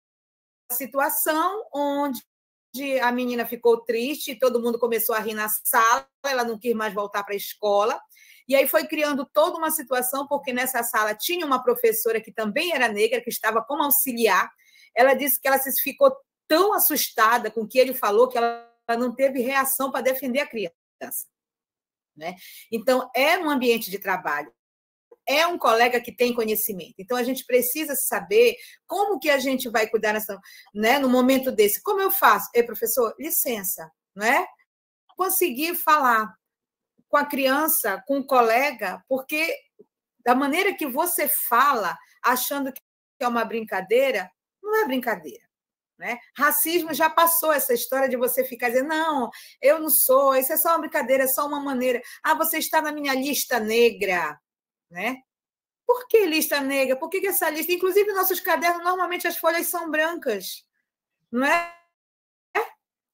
situação onde a menina ficou triste, todo mundo começou a rir na sala, ela não quis mais voltar para a escola, e aí foi criando toda uma situação, porque nessa sala tinha uma professora que também era negra, que estava como auxiliar. Ela disse que ela ficou tão assustada com o que ele falou que ela não teve reação para defender a criança. Né? Então, é um ambiente de trabalho, é um colega que tem conhecimento. Então, a gente precisa saber como que a gente vai cuidar né, no momento desse. Como eu faço? Ei, professor, licença, não é? Conseguir falar com a criança, com o colega, porque da maneira que você fala, achando que é uma brincadeira, não é brincadeira. Né? Racismo já passou essa história de você ficar dizendo, não, eu não sou, isso é só uma brincadeira, é só uma maneira. Você está na minha lista negra. Né? Por que lista negra? Por que essa lista? Inclusive, nossos cadernos, normalmente as folhas são brancas. Não é?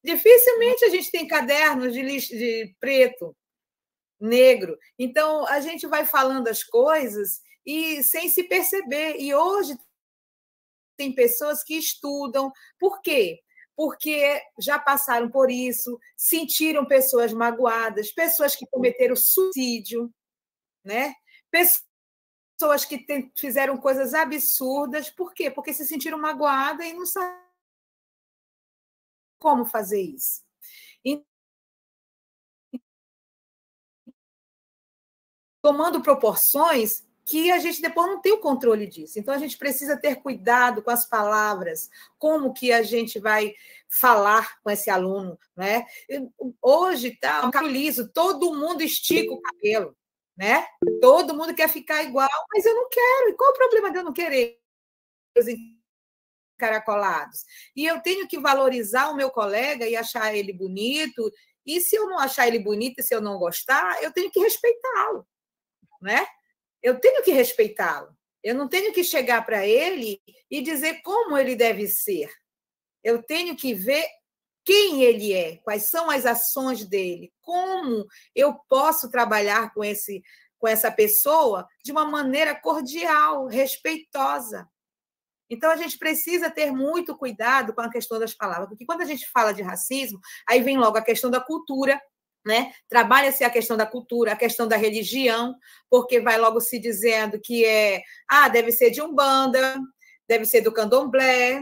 Dificilmente a gente tem cadernos de preto. negro. Então, a gente vai falando as coisas e sem se perceber. E hoje tem pessoas que estudam. Por quê? Porque já passaram por isso, sentiram pessoas magoadas, pessoas que cometeram suicídio, né? Pessoas que fizeram coisas absurdas. Por quê? Porque se sentiram magoadas e não sabem como fazer isso. E, tomando proporções que a gente depois não tem o controle disso. Então, a gente precisa ter cuidado com as palavras, como que a gente vai falar com esse aluno, né? Hoje está um cabelo liso, todo mundo estica o cabelo, né? Todo mundo quer ficar igual, mas eu não quero. E qual o problema de eu não querer os encaracolados? E eu tenho que valorizar o meu colega e achar ele bonito, e se eu não achar ele bonito, e se eu não gostar, eu tenho que respeitá-lo, né? Eu tenho que respeitá-lo. Eu não tenho que chegar para ele e dizer como ele deve ser. Eu tenho que ver quem ele é, quais são as ações dele, como eu posso trabalhar com essa pessoa de uma maneira cordial, respeitosa. Então, a gente precisa ter muito cuidado com a questão das palavras, porque quando a gente fala de racismo, aí vem logo a questão da cultura, né? Trabalha-se a questão da cultura, a questão da religião, porque vai logo se dizendo que deve ser de Umbanda, deve ser do Candomblé.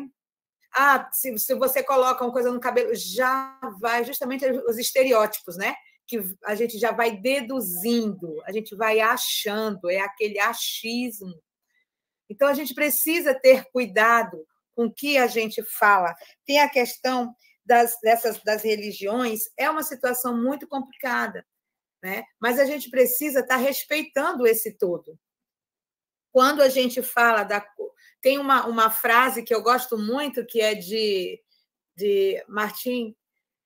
Se você coloca uma coisa no cabelo, já vai justamente os estereótipos, né? Que a gente já vai deduzindo, a gente vai achando, é aquele achismo. Então, a gente precisa ter cuidado com o que a gente fala. Tem a questão das religiões, é uma situação muito complicada, né? Mas a gente precisa estar respeitando esse todo. Quando a gente fala tem uma frase que eu gosto muito, que é de Martin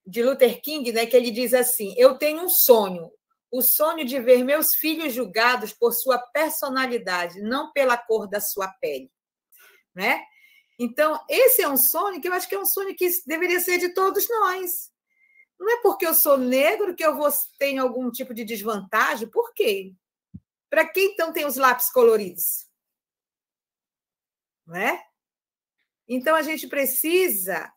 Luther King, né? Que ele diz assim: eu tenho um sonho, o sonho de ver meus filhos julgados por sua personalidade, não pela cor da sua pele, né? Então, esse é um sonho que eu acho que é um sonho que deveria ser de todos nós. Não é porque eu sou negro que eu tenho algum tipo de desvantagem. Por quê? Para quem, então, tem os lápis coloridos? Né? Então, a gente precisa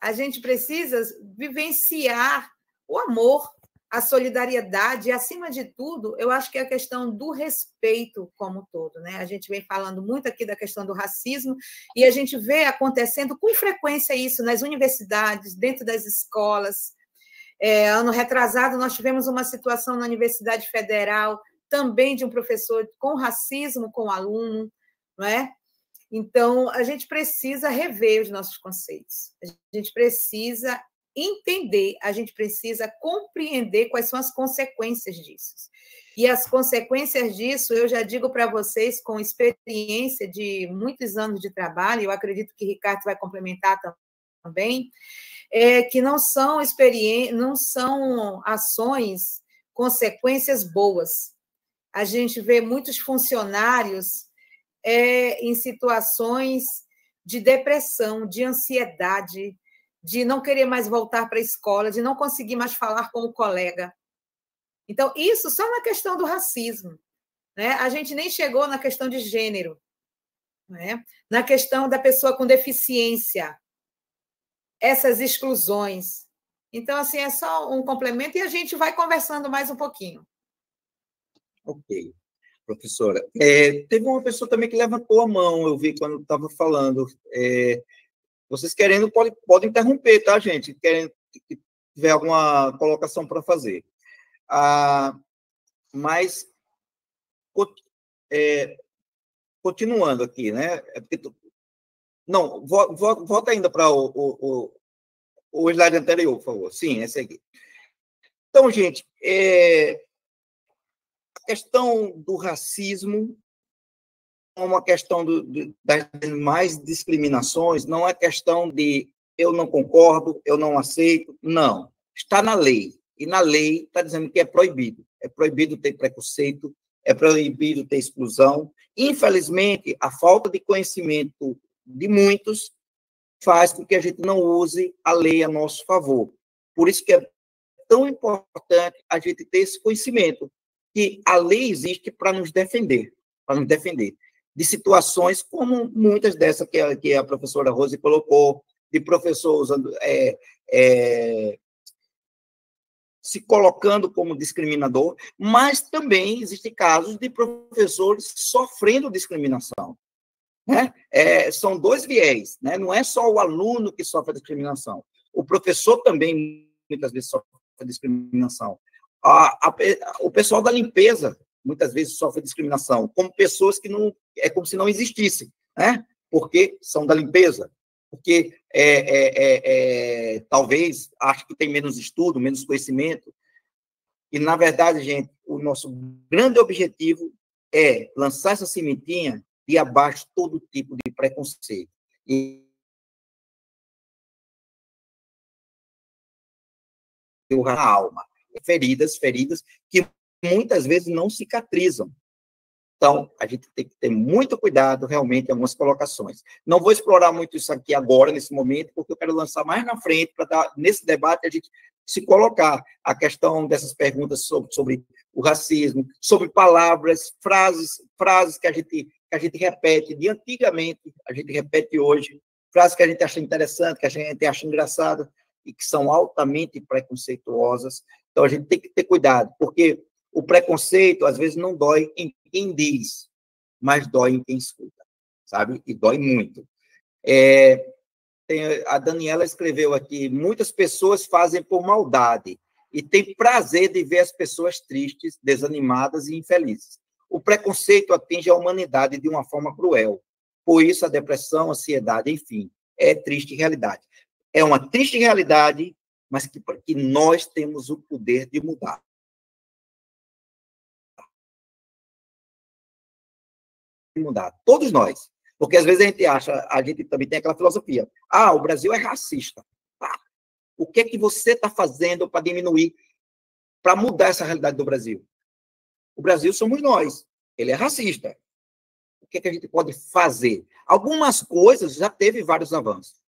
vivenciar o amor, a solidariedade e, acima de tudo, eu acho que é a questão do respeito como um todo, né? A gente vem falando muito aqui da questão do racismo e a gente vê acontecendo com frequência isso nas universidades, dentro das escolas. Ano retrasado, nós tivemos uma situação na Universidade Federal, também de um professor com racismo com o aluno, não é? Então, a gente precisa rever os nossos conceitos, a gente precisa entender, a gente precisa compreender quais são as consequências disso. E as consequências disso, eu já digo para vocês, com experiência de muitos anos de trabalho, eu acredito que Ricardo vai complementar também, que não são ações, consequências boas. A gente vê muitos funcionários em situações de depressão, de ansiedade, de não querer mais voltar para a escola, de não conseguir mais falar com o colega. Então, isso só na questão do racismo, né? A gente nem chegou na questão de gênero, né? Na questão da pessoa com deficiência, essas exclusões. Então, assim, é só um complemento e a gente vai conversando mais um pouquinho. Ok. Professora, teve uma pessoa também que levantou a mão, eu vi quando estava falando. Vocês querendo, podem interromper, tá, gente? Querendo que tiver alguma colocação para fazer. Mas, continuando aqui, né? Não, volta ainda para o slide anterior, por favor. Sim, esse aqui. Então, gente, a questão do racismo é uma questão das demais discriminações, não é questão de eu não concordo, eu não aceito, não. Está na lei, e na lei está dizendo que é proibido. É proibido ter preconceito, é proibido ter exclusão. Infelizmente, a falta de conhecimento de muitos faz com que a gente não use a lei a nosso favor. Por isso que é tão importante a gente ter esse conhecimento, que a lei existe para nos defender de situações como muitas dessas que a professora Rose colocou, de professores se colocando como discriminador, mas também existem casos de professores sofrendo discriminação. Né? São dois viés, né? Não é só o aluno que sofre discriminação, o professor também muitas vezes sofre discriminação. O pessoal da limpeza muitas vezes sofre discriminação, como pessoas que não, é como se não existissem, né? Porque são da limpeza, porque talvez acho que tem menos estudo, menos conhecimento, e, na verdade, gente, o nosso grande objetivo é lançar essa sementinha e abaixo todo tipo de preconceito. E a alma, feridas que muitas vezes não cicatrizam. Então, a gente tem que ter muito cuidado, realmente, em algumas colocações. Não vou explorar muito isso aqui agora, nesse momento, porque eu quero lançar mais na frente, para, nesse debate, a gente se colocar a questão dessas perguntas sobre o racismo, sobre palavras, frases que a gente repete de antigamente, a gente repete hoje, frases que a gente acha interessante, que a gente acha engraçada, e que são altamente preconceituosas. Então, a gente tem que ter cuidado, porque o preconceito, às vezes, não dói em quem diz, mas dói em quem escuta, sabe? E dói muito. A Daniela escreveu aqui, muitas pessoas fazem por maldade e têm prazer de ver as pessoas tristes, desanimadas e infelizes. O preconceito atinge a humanidade de uma forma cruel. Por isso, a depressão, a ansiedade, enfim, é triste realidade. É uma triste realidade, mas que nós temos o poder de mudar. Todos nós. Porque, às vezes, a gente também tem aquela filosofia. O Brasil é racista. O que é que você está fazendo para diminuir, para mudar essa realidade do Brasil? O Brasil somos nós. Ele é racista. O que é que a gente pode fazer? Algumas coisas já teve vários avanços.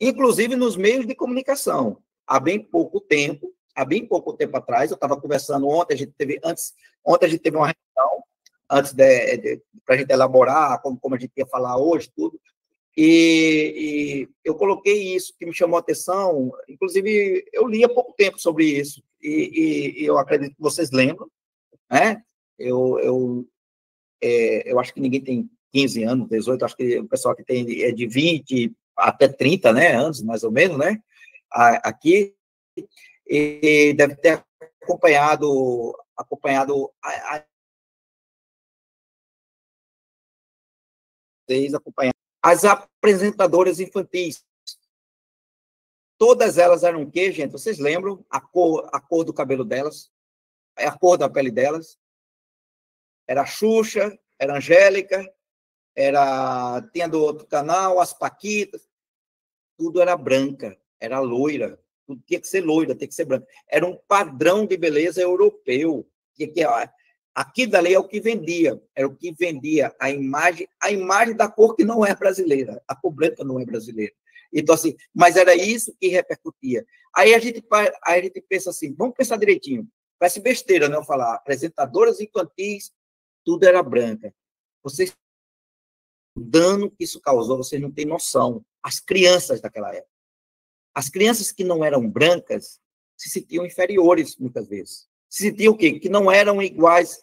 Inclusive nos meios de comunicação. Há bem pouco tempo atrás, eu estava conversando ontem, ontem a gente teve uma reunião, antes para a gente elaborar como a gente ia falar hoje, tudo, e eu coloquei isso, que me chamou a atenção, inclusive eu li há pouco tempo sobre isso, e eu acredito que vocês lembram, né? Eu acho que ninguém tem 15 anos, 18, acho que o pessoal que tem é de 20 até 30, né, anos, mais ou menos, né, aqui, e deve ter acompanhado as apresentadoras infantis. Todas elas eram o quê, gente? Vocês lembram? A cor do cabelo delas, a cor da pele delas. Era a Xuxa, era a Angélica, tinha do outro canal, as Paquitas. Tudo era branca, era loira. Tudo tinha que ser loira, tinha que ser branca. Era um padrão de beleza europeu. Aqui dali é o que vendia, era o que vendia a imagem da cor que não é brasileira, a cor branca não é brasileira. Então, assim, mas era isso que repercutia. Aí a gente pensa assim, vamos pensar direitinho, parece besteira, não falar, apresentadoras infantis, tudo era branca. Vocês, o dano que isso causou, vocês não têm noção. As crianças daquela época. As crianças que não eram brancas se sentiam inferiores, muitas vezes. Se sentiam o quê? Que não eram iguais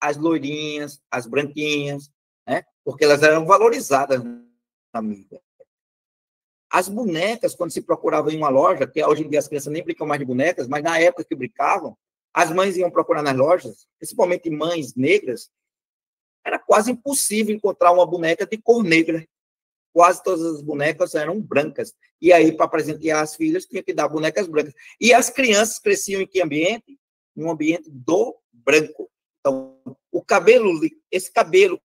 às loirinhas, às branquinhas, né? Porque elas eram valorizadas na mídia. As bonecas, quando se procurava em uma loja, que hoje em dia as crianças nem brincam mais de bonecas, mas na época que brincavam, as mães iam procurar nas lojas, principalmente mães negras, era quase impossível encontrar uma boneca de cor negra. Quase todas as bonecas eram brancas. E aí, para presentear as filhas, tinha que dar bonecas brancas. E as crianças cresciam em que ambiente? Em um ambiente do branco. Então, esse cabelo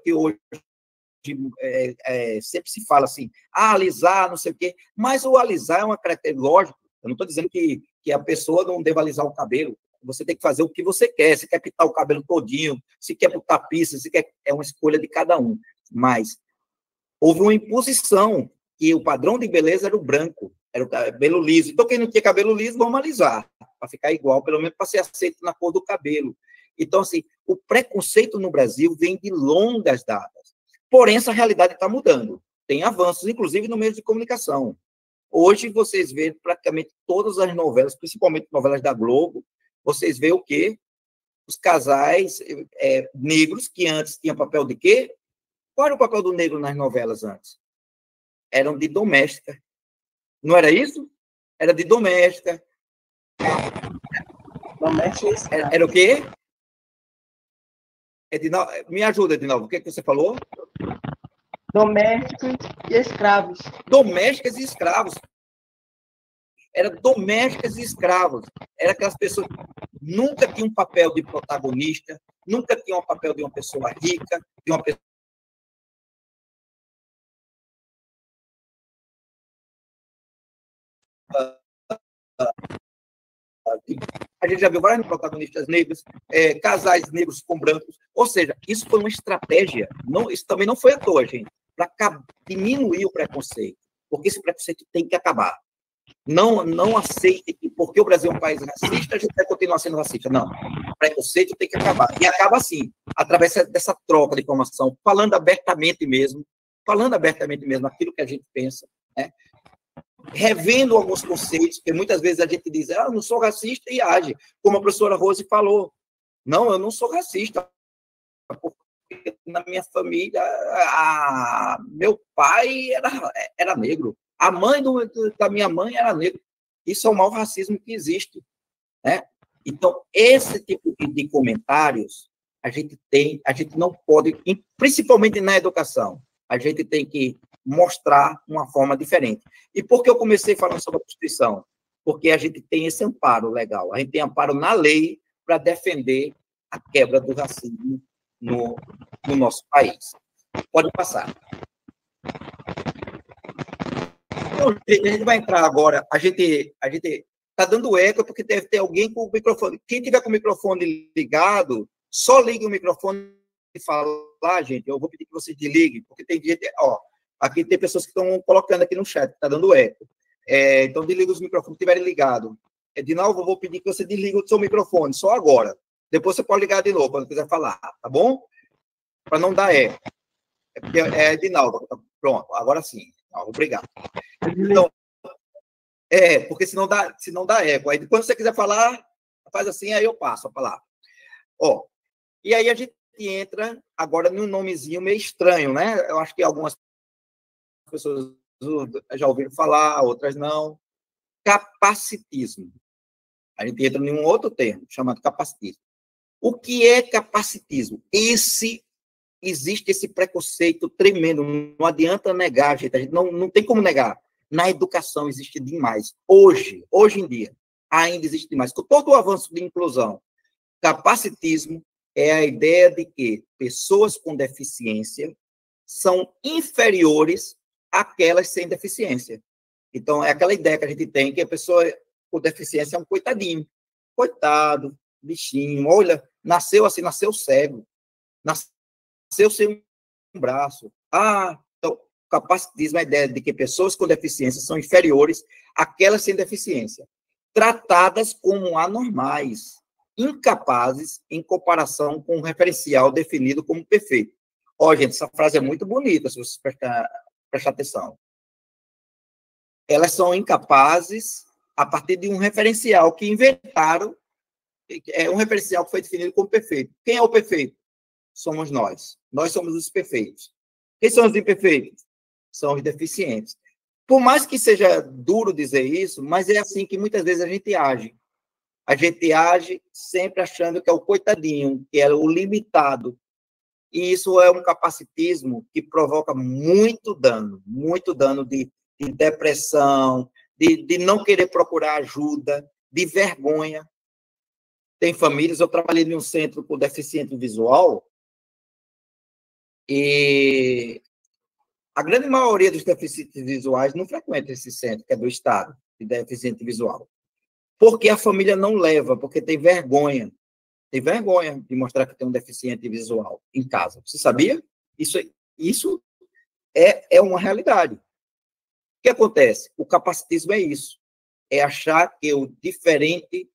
que hoje sempre se fala assim, alisar, não sei o quê, mas o alisar é uma característica, lógico, eu não estou dizendo que a pessoa não deva alisar o cabelo, você tem que fazer o que você quer, se quer pintar o cabelo todinho, se quer botar pista, é uma escolha de cada um, mas houve uma imposição que o padrão de beleza era o branco, era o cabelo liso, então quem não tinha cabelo liso, vamos alisar, para ficar igual, pelo menos para ser aceito na cor do cabelo. Então, assim, o preconceito no Brasil vem de longas datas. Porém, essa realidade está mudando. Tem avanços, inclusive, no meio de comunicação. Hoje, vocês veem praticamente todas as novelas, principalmente novelas da Globo, vocês veem o quê? Os casais negros, que antes tinham papel de quê? Qual era o papel do negro nas novelas antes? Eram de doméstica. Não era isso? Era de doméstica. Era o quê? Me ajuda, Edinaldo. O que você falou? Domésticos e escravos. Domésticas e escravos. Era domésticas e escravos. Era aquelas pessoas que nunca tinham um papel de protagonista, nunca tinham um papel de uma pessoa rica, de uma pessoa. A gente já viu vários protagonistas negros, casais negros com brancos. Ou seja, isso foi uma estratégia. Não, isso também não foi à toa, gente, para diminuir o preconceito. Porque esse preconceito tem que acabar. Não aceite que, porque o Brasil é um país racista, a gente vai continuar sendo racista. Não. O preconceito tem que acabar. E acaba assim, através dessa troca de informação, falando abertamente mesmo aquilo que a gente pensa, né? Revendo alguns conceitos, porque muitas vezes a gente diz, eu não sou racista, e age, como a professora Rose falou. Não, eu não sou racista, porque na minha família, meu pai era negro, a mãe da minha mãe era negra. Isso é o maior racismo que existe, né? Então, esse tipo de comentários, a gente não pode, principalmente na educação, a gente tem que mostrar uma forma diferente. E por que eu comecei falando sobre a Constituição? Porque a gente tem esse amparo legal, a gente tem amparo na lei para defender a quebra do racismo no nosso país. Pode passar. Então, a gente vai entrar agora, a gente está dando eco porque deve ter alguém com o microfone. Quem tiver com o microfone ligado, só ligue o microfone e falar, gente, eu vou pedir que vocês desliguem, porque tem gente, aqui tem pessoas que estão colocando aqui no chat, que está dando eco. Então, desliga os microfones que estiverem ligados. De novo, eu vou pedir que você desligue o seu microfone, só agora. Depois você pode ligar de novo, quando quiser falar, tá bom? Para não dar eco. Edinaldo, pronto, agora sim. Obrigado. Então, porque senão dá eco. Aí, quando você quiser falar, faz assim, aí eu passo a palavra. E aí a gente entra agora num nomezinho meio estranho, né? Eu acho que algumas pessoas já ouviram falar, outras não. Capacitismo. A gente entra em um outro termo, chamado capacitismo. O que é capacitismo? Existe esse preconceito tremendo, não adianta negar, gente, a gente não tem como negar. Na educação existe demais. Hoje em dia, ainda existe demais. Com todo o avanço de inclusão, capacitismo é a ideia de que pessoas com deficiência são inferiores àquelas sem deficiência. Então, é aquela ideia que a gente tem que a pessoa com deficiência é um coitadinho. Coitado, bichinho, olha, nasceu assim, nasceu cego, nasceu sem um braço. Então, capacitismo é a ideia de que pessoas com deficiência são inferiores àquelas sem deficiência, tratadas como anormais, incapazes em comparação com um referencial definido como perfeito. Gente, essa frase é muito bonita, se você prestar atenção. Elas são incapazes a partir de um referencial que inventaram, é um referencial que foi definido como perfeito. Quem é o perfeito? Somos nós. Nós somos os perfeitos. Quem são os imperfeitos? São os deficientes. Por mais que seja duro dizer isso, mas é assim que muitas vezes a gente age. A gente age sempre achando que é o coitadinho, que é o limitado. E isso é um capacitismo que provoca muito dano de depressão, de não querer procurar ajuda, de vergonha. Tem famílias, eu trabalhei em um centro com deficiente visual, e a grande maioria dos deficientes visuais não frequenta esse centro, que é do Estado, de deficiente visual. Porque a família não leva, porque tem vergonha. Tem vergonha de mostrar que tem um deficiente visual em casa. Você sabia? Isso é uma realidade. O que acontece? O capacitismo é isso. É achar que o diferente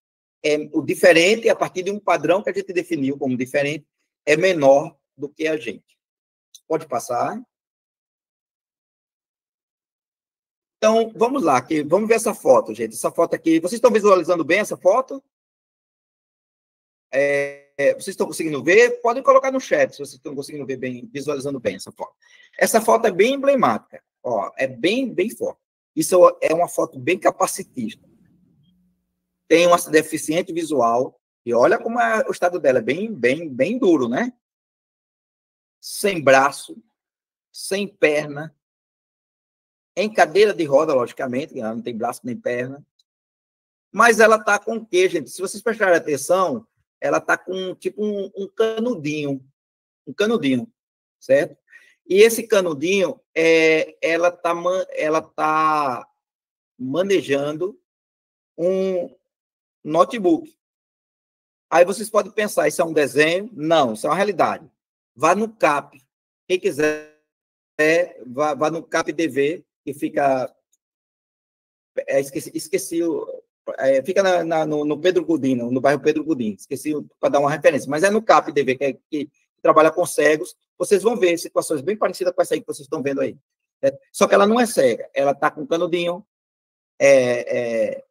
o diferente, a partir de um padrão que a gente definiu como diferente, é menor do que a gente. Pode passar. Então, vamos lá, vamos ver essa foto, gente. Essa foto aqui, vocês estão visualizando bem essa foto? Vocês estão conseguindo ver? Podem colocar no chat, se vocês estão conseguindo ver bem, visualizando bem essa foto. Essa foto é bem emblemática, ó, é bem forte. Isso é uma foto bem capacitista. Tem uma deficiente visual, e olha como o estado dela é bem duro, né? Sem braço, sem perna, em cadeira de roda, logicamente, ela não tem braço nem perna. Mas ela está com o quê, gente? Se vocês prestarem atenção, ela está com tipo um canudinho. Um canudinho, certo? E esse canudinho, ela tá manejando um notebook. Aí vocês podem pensar, isso é um desenho? Não, isso é uma realidade. Vá no CAP. Quem quiser, vá no CAP-DV, que fica... esqueci fica no Pedro Godinho, no bairro Pedro Godinho. Esqueci para dar uma referência. Mas é no CAP-DV, que trabalha com cegos. Vocês vão ver situações bem parecidas com essa aí que vocês estão vendo aí. Só que ela não é cega. Ela está com um canudinho,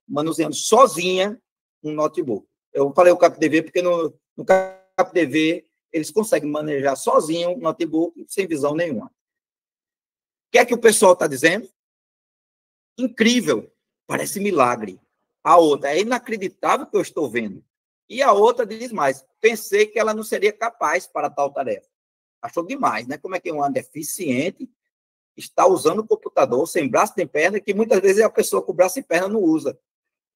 manuseando sozinha um notebook. Eu falei o CAP-DV porque no CAP-DV eles conseguem manejar sozinho um notebook sem visão nenhuma. O que é que o pessoal está dizendo? Incrível, parece milagre. A outra, é inacreditável que eu estou vendo. E a outra diz mais, pensei que ela não seria capaz para tal tarefa. Achou demais, né? Como é que uma deficiente está usando o computador sem braço nem perna, que muitas vezes a pessoa com braço e perna não usa.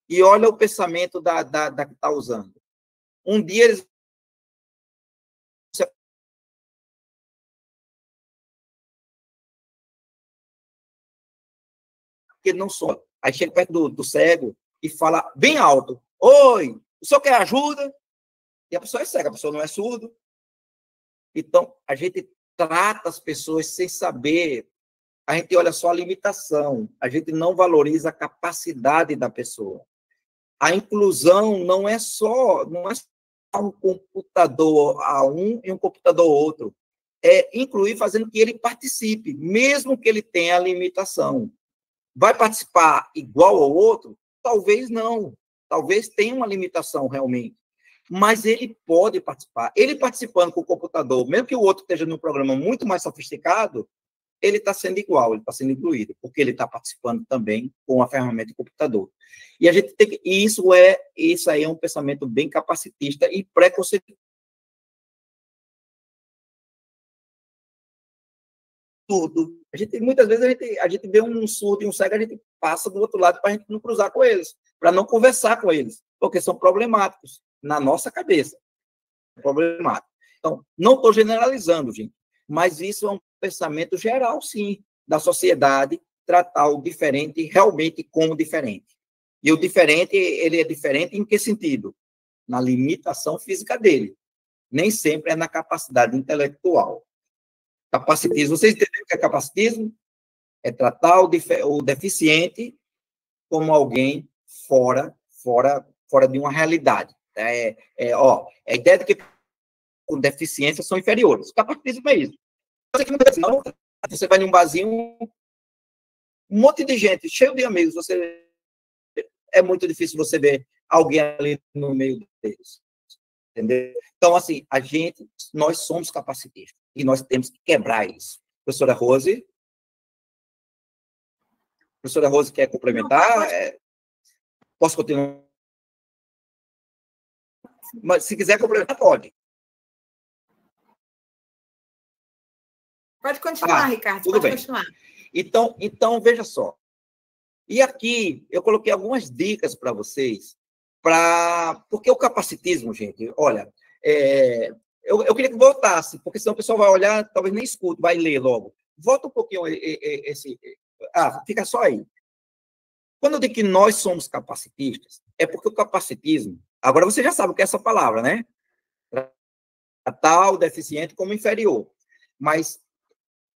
E olha o pensamento da que está usando. Um dia eles... Porque não só. Aí chega perto do cego e fala bem alto, oi, o senhor quer ajuda? E a pessoa é cega, a pessoa não é surdo. Então, a gente trata as pessoas sem saber, a gente olha só a limitação, a gente não valoriza a capacidade da pessoa. A inclusão não é só um computador a um e um computador ao outro. É incluir fazendo que ele participe, mesmo que ele tenha a limitação. Vai participar igual ao outro? Talvez não. Talvez tenha uma limitação realmente. Mas ele pode participar. Ele participando com o computador, mesmo que o outro esteja num programa muito mais sofisticado, ele está sendo igual, ele está sendo incluído, porque ele está participando também com a ferramenta de computador. E a gente tem que... Isso aí é um pensamento bem capacitista e preconceituoso. Tudo. Muitas vezes a gente vê um surdo e um cego, a gente passa do outro lado para a gente não cruzar com eles, para não conversar com eles, porque são problemáticos na nossa cabeça. Problemático. Então, não estou generalizando, gente, mas isso é um pensamento geral, sim, da sociedade, tratar o diferente realmente como diferente. E o diferente, ele é diferente em que sentido? Na limitação física dele. Nem sempre é na capacidade intelectual. Capacitismo, vocês entenderam o que é capacitismo? É tratar o deficiente como alguém fora de uma realidade. A ideia de que com deficiência são inferiores. Capacitismo é isso. Você vai num barzinho, um monte de gente, cheio de amigos, é muito difícil você ver alguém ali no meio deles. Entendeu? Então, assim, nós somos capacitistas e nós temos que quebrar isso. Professora Rose? Professora Rose quer complementar? Posso continuar? Mas se quiser complementar, pode. Pode continuar, Ricardo. Tudo pode bem. Continuar. Então, veja só. E aqui, eu coloquei algumas dicas para vocês, porque o capacitismo, gente, olha, eu queria que voltasse, porque senão o pessoal vai olhar, talvez nem escute, vai ler logo. Volta um pouquinho fica só aí. Quando eu digo que nós somos capacitistas, é porque o capacitismo... Agora você já sabe o que é essa palavra, né? Tratar o deficiente como inferior. Mas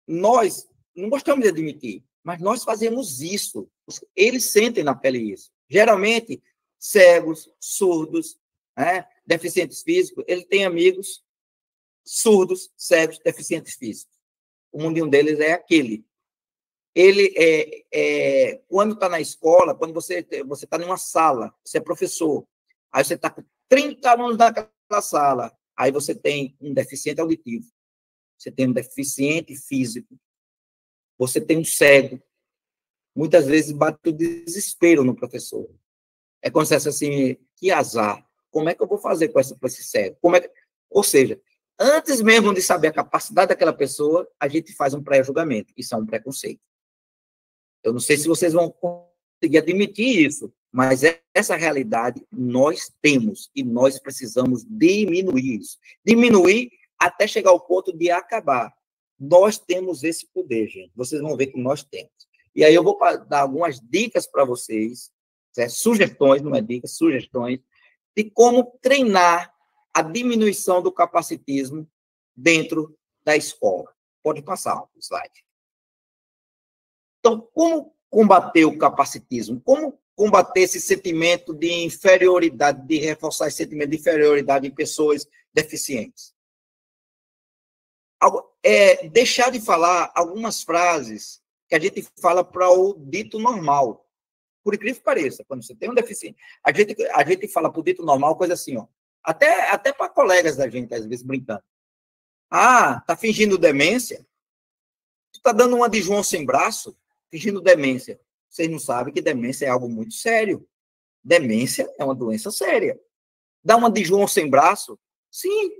nós não gostamos de admitir, mas nós fazemos isso. Eles sentem na pele isso. Geralmente, cegos, surdos, né? Deficientes físicos. Ele tem amigos surdos, cegos, deficientes físicos. O mundinho deles é aquele. Ele quando está na escola, quando você está numa sala, você é professor, aí você está com 30 alunos naquela sala, aí você tem um deficiente auditivo, você tem um deficiente físico, você tem um cego. Muitas vezes bate o desespero no professor. É como se fosse assim, que azar, como é que eu vou fazer com esse cego? Ou seja, antes mesmo de saber a capacidade daquela pessoa, a gente faz um pré-julgamento. Isso é um preconceito. Eu não sei se vocês vão conseguir admitir isso, mas essa realidade nós temos e nós precisamos diminuir isso. Diminuir até chegar ao ponto de acabar. Nós temos esse poder, gente. Vocês vão ver que nós temos. E aí eu vou dar algumas dicas para vocês, sugestões, não é dicas, sugestões, de como treinar a diminuição do capacitismo dentro da escola. Pode passar o slide. Então, como combater o capacitismo? Como combater esse sentimento de inferioridade, de reforçar esse sentimento de inferioridade em pessoas deficientes? Deixar de falar algumas frases que a gente fala para o dito normal. Por incrível que pareça, quando você tem um deficiente, a gente fala para o dito normal coisa assim, ó, até para colegas da gente, às vezes, brincando. Ah, tá fingindo demência? Tu tá dando uma de João sem braço? Fingindo demência. Vocês não sabem que demência é algo muito sério. Demência é uma doença séria. Dá uma de João sem braço? Sim.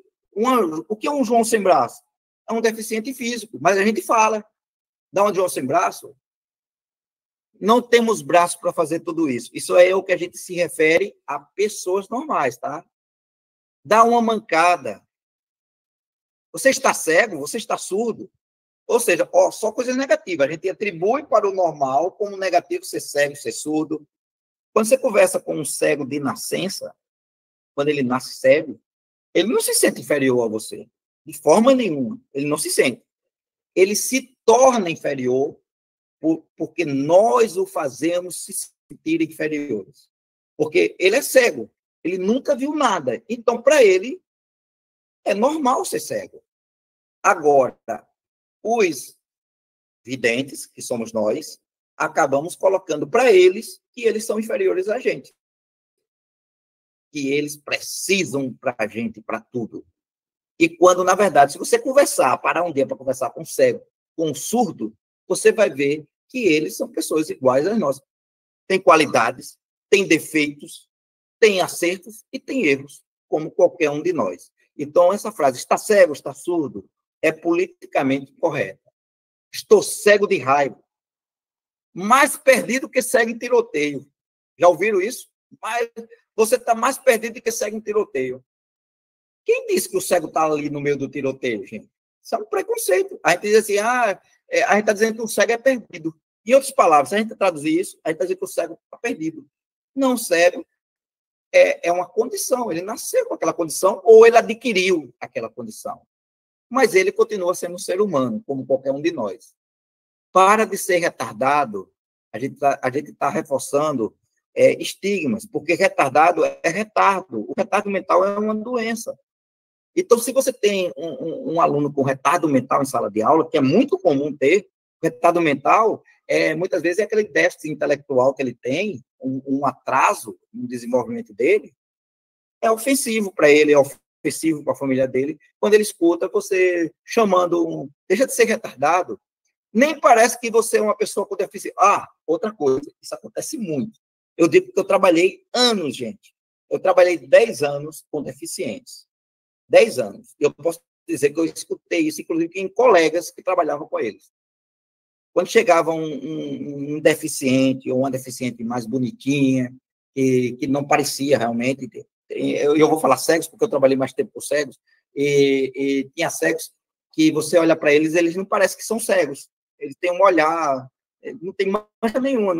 O que é um João sem braço? É um deficiente físico, mas a gente fala. Dá uma de João sem braço? Não temos braço para fazer tudo isso. Isso é o que a gente se refere a pessoas normais, tá? Dá uma mancada. Você está cego? Você está surdo? Ou seja, só coisa negativa. A gente atribui para o normal como negativo ser cego, ser surdo. Quando você conversa com um cego de nascença, quando ele nasce cego, ele não se sente inferior a você. De forma nenhuma. Ele não se sente. Ele se torna inferior porque nós o fazemos se sentir inferiores. Porque ele é cego. Ele nunca viu nada. Então, para ele, é normal ser cego. Agora, os videntes, que somos nós, acabamos colocando para eles que eles são inferiores a gente. Que eles precisam para a gente, para tudo. E quando, na verdade, se você parar um dia para conversar com um cego, com um surdo, você vai ver que eles são pessoas iguais a nós. Tem qualidades, tem defeitos, tem acertos e tem erros, como qualquer um de nós. Então, essa frase, está cego, está surdo, é politicamente correta. Estou cego de raiva. Mais perdido que cego em tiroteio. Já ouviram isso? Mas você está mais perdido que cego em tiroteio. Quem disse que o cego está ali no meio do tiroteio, gente? Isso é um preconceito. A gente diz assim, a gente está dizendo que o cego é perdido. Em outras palavras, se a gente traduzir isso, a gente está dizendo que o cego está perdido. Não, o cego é uma condição. Ele nasceu com aquela condição ou ele adquiriu aquela condição. Mas ele continua sendo um ser humano, como qualquer um de nós. Para de ser retardado, a gente tá reforçando estigmas, porque retardado é retardo. O retardo mental é uma doença. Então, se você tem um aluno com retardo mental em sala de aula, que é muito comum ter, retardo mental, muitas vezes é aquele déficit intelectual que ele tem, um atraso no desenvolvimento dele, é ofensivo para ele, é ofensivo para a família dele, quando ele escuta você chamando deixa de ser retardado, nem parece que você é uma pessoa com deficiência. Outra coisa, isso acontece muito. Eu digo que eu trabalhei anos, gente. Eu trabalhei 10 anos com deficientes. 10 anos. Eu posso dizer que eu escutei isso, inclusive, em colegas que trabalhavam com eles. Quando chegava um deficiente, ou uma deficiente mais bonitinha, que não parecia realmente... Eu vou falar cegos, porque eu trabalhei mais tempo com cegos, e tinha cegos que você olha para eles, eles não parecem que são cegos. Eles têm um olhar... Não tem mancha nenhuma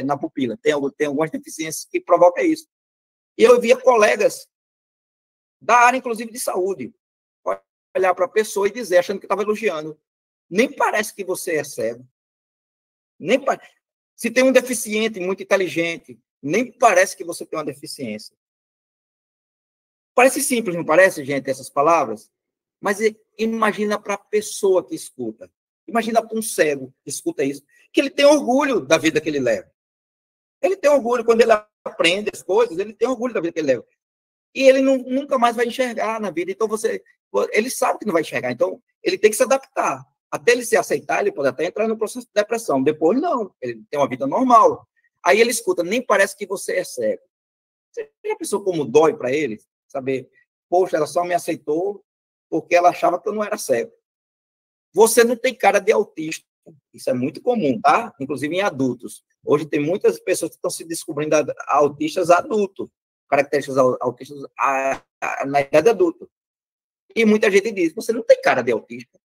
na pupila. Tem algumas deficiências que provocam isso. E eu via colegas da área, inclusive, de saúde, olhar para a pessoa e dizer, achando que estava elogiando. Nem parece que você é cego. Se tem um deficiente muito inteligente, Nem parece que você tem uma deficiência. Parece simples, não parece, gente, essas palavras? Mas imagina para a pessoa que escuta. Imagina para um cego que escuta isso, que ele tem orgulho da vida que ele leva. Ele tem orgulho quando ele aprende as coisas, ele tem orgulho da vida que ele leva. E ele nunca mais vai enxergar na vida. Então, ele sabe que não vai enxergar. Então, ele tem que se adaptar. Até ele se aceitar, ele pode até entrar no processo de depressão. Depois, não. Ele tem uma vida normal. Aí ele escuta, nem parece que você é cego. Você já pensou como dói para ele? Saber, poxa, ela só me aceitou porque ela achava que eu não era cego. Você não tem cara de autista. Isso é muito comum, tá? Inclusive em adultos. Hoje tem muitas pessoas que estão se descobrindo autistas adultos. Características autistas na idade adulta. E muita gente diz, você não tem cara de autista.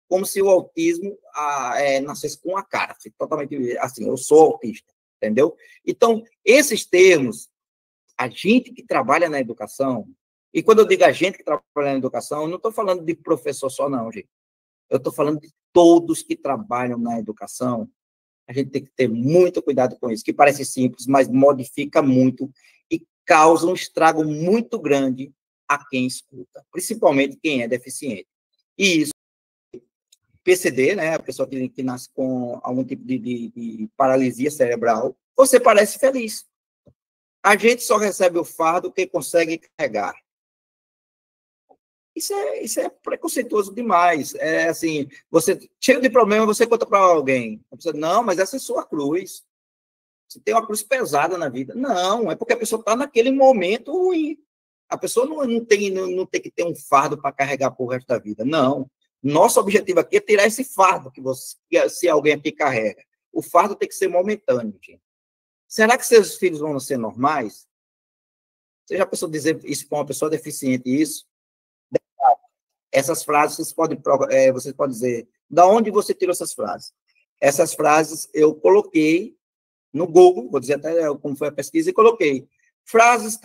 Como se o autismo nascesse com a cara. Totalmente assim, eu sou autista. Entendeu? Então, esses termos, a gente que trabalha na educação, e quando eu digo a gente que trabalha na educação, eu não estou falando de professor só, não, gente. Eu estou falando de todos que trabalham na educação. A gente tem que ter muito cuidado com isso, que parece simples, mas modifica muito e causa um estrago muito grande a quem escuta, principalmente quem é deficiente. E isso, PCD, né, a pessoa que nasce com algum tipo de paralisia cerebral, você parece feliz. A gente só recebe o fardo que consegue carregar. Isso é preconceituoso demais. É assim, você cheio de problema, você conta para alguém. A pessoa, não, mas essa é sua cruz. Você tem uma cruz pesada na vida. Não, é porque a pessoa está naquele momento ruim. A pessoa não tem que ter um fardo para carregar por resto da vida. Não. Nosso objetivo aqui é tirar esse fardo se alguém aqui carrega. O fardo tem que ser momentâneo, gente. Será que seus filhos vão ser normais? Você já pensou dizer isso para uma pessoa deficiente, isso? Essas frases, você pode dizer, da onde você tirou essas frases? Essas frases eu coloquei no Google, vou dizer até como foi a pesquisa, e coloquei frases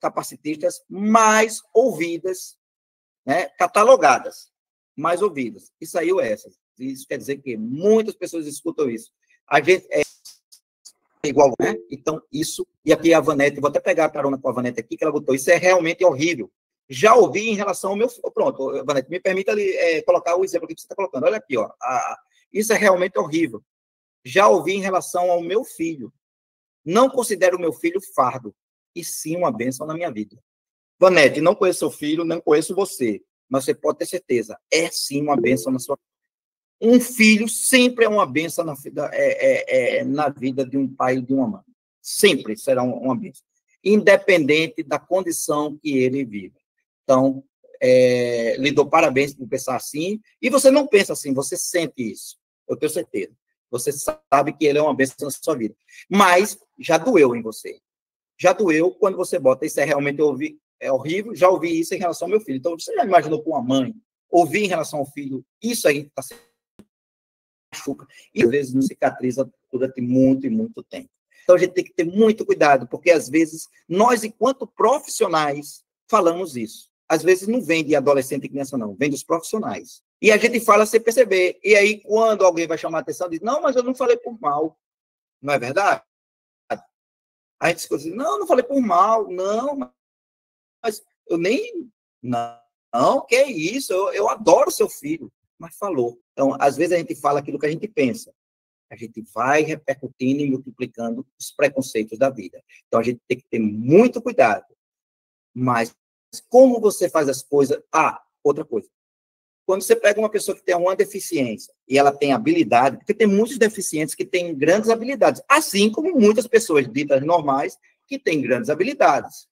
capacitistas mais ouvidas, né, catalogadas, mais ouvidas. E saiu essas. Isso quer dizer que muitas pessoas escutam isso. A gente é igual, né? Então, isso... E aqui a Vanete, vou até pegar a carona com a Vanete aqui, que ela botou, isso é realmente horrível. Já ouvi em relação ao meu... Pronto, Vanete, me permita colocar o exemplo que você está colocando. Olha aqui, ó. Isso é realmente horrível. Já ouvi em relação ao meu filho. Não considero o meu filho fardo, e sim uma bênção na minha vida. Vanete, não conheço seu filho, não conheço você, mas você pode ter certeza, é sim uma bênção na sua vida. Um filho sempre é uma bênção na vida de um pai e de uma mãe. Sempre será uma bênção. Independente da condição que ele vive. Então, lhe dou parabéns por pensar assim. E você não pensa assim, você sente isso. Eu tenho certeza. Você sabe que ele é uma bênção na sua vida. Mas já doeu em você. Já doeu quando você bota isso realmente horrível. Já ouvi isso em relação ao meu filho. Então, você já imaginou com uma mãe ouvir em relação ao filho isso aí está sendo machuca, e às vezes não cicatriza durante muito e muito tempo. Então, a gente tem que ter muito cuidado, porque às vezes nós, enquanto profissionais, falamos isso. Às vezes não vem de adolescente e criança, não, vem dos profissionais. E a gente fala sem perceber. E aí, quando alguém vai chamar a atenção, diz, não, mas eu não falei por mal. Não é verdade? A gente diz, não falei por mal, não, mas eu nem... Não, que isso, eu adoro seu filho. Mas falou. Então, às vezes a gente fala aquilo que a gente pensa. A gente vai repercutindo e multiplicando os preconceitos da vida. Então, a gente tem que ter muito cuidado. Mas, como você faz as coisas... outra coisa. Quando você pega uma pessoa que tem uma deficiência e ela tem habilidade, porque tem muitos deficientes que têm grandes habilidades, assim como muitas pessoas ditas normais que têm grandes habilidades.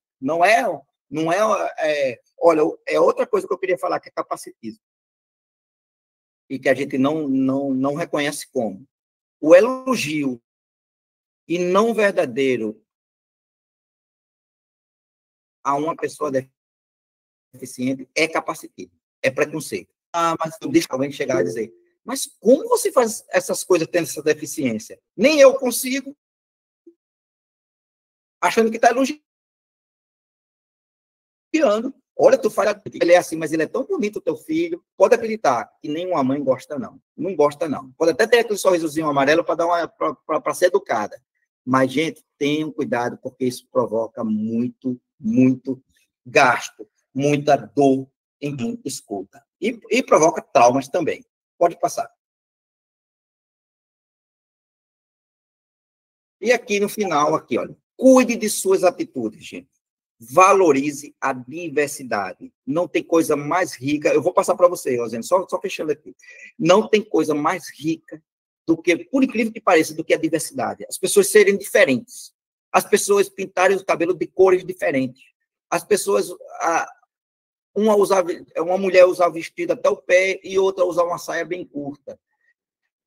Olha, é outra coisa que eu queria falar, que é capacitismo. E que a gente não reconhece como. O elogio e não verdadeiro a uma pessoa deficiente é capacitismo, é preconceito. Mas deixa alguém chegar a dizer, mas como você faz essas coisas tendo essa deficiência? Nem eu consigo, achando que está elogiando. Olha, tu fala, ele é assim, mas ele é tão bonito, o teu filho. Pode acreditar que nenhuma mãe gosta, não. Não gosta, não. Pode até ter aquele sorrisozinho amarelo para ser educada. Mas, gente, tenham cuidado, porque isso provoca muito, muito gasto, muita dor em quem escuta. E provoca traumas também. Pode passar. E aqui no final, aqui, olha, cuide de suas atitudes, gente. Valorize a diversidade. Não tem coisa mais rica. Eu vou passar para você, Rosane, só fechando aqui. Não tem coisa mais rica do que, por incrível que pareça, do que a diversidade. As pessoas serem diferentes. As pessoas pintarem o cabelo de cores diferentes. As pessoas... Uma mulher usar vestido até o pé e outra usar uma saia bem curta.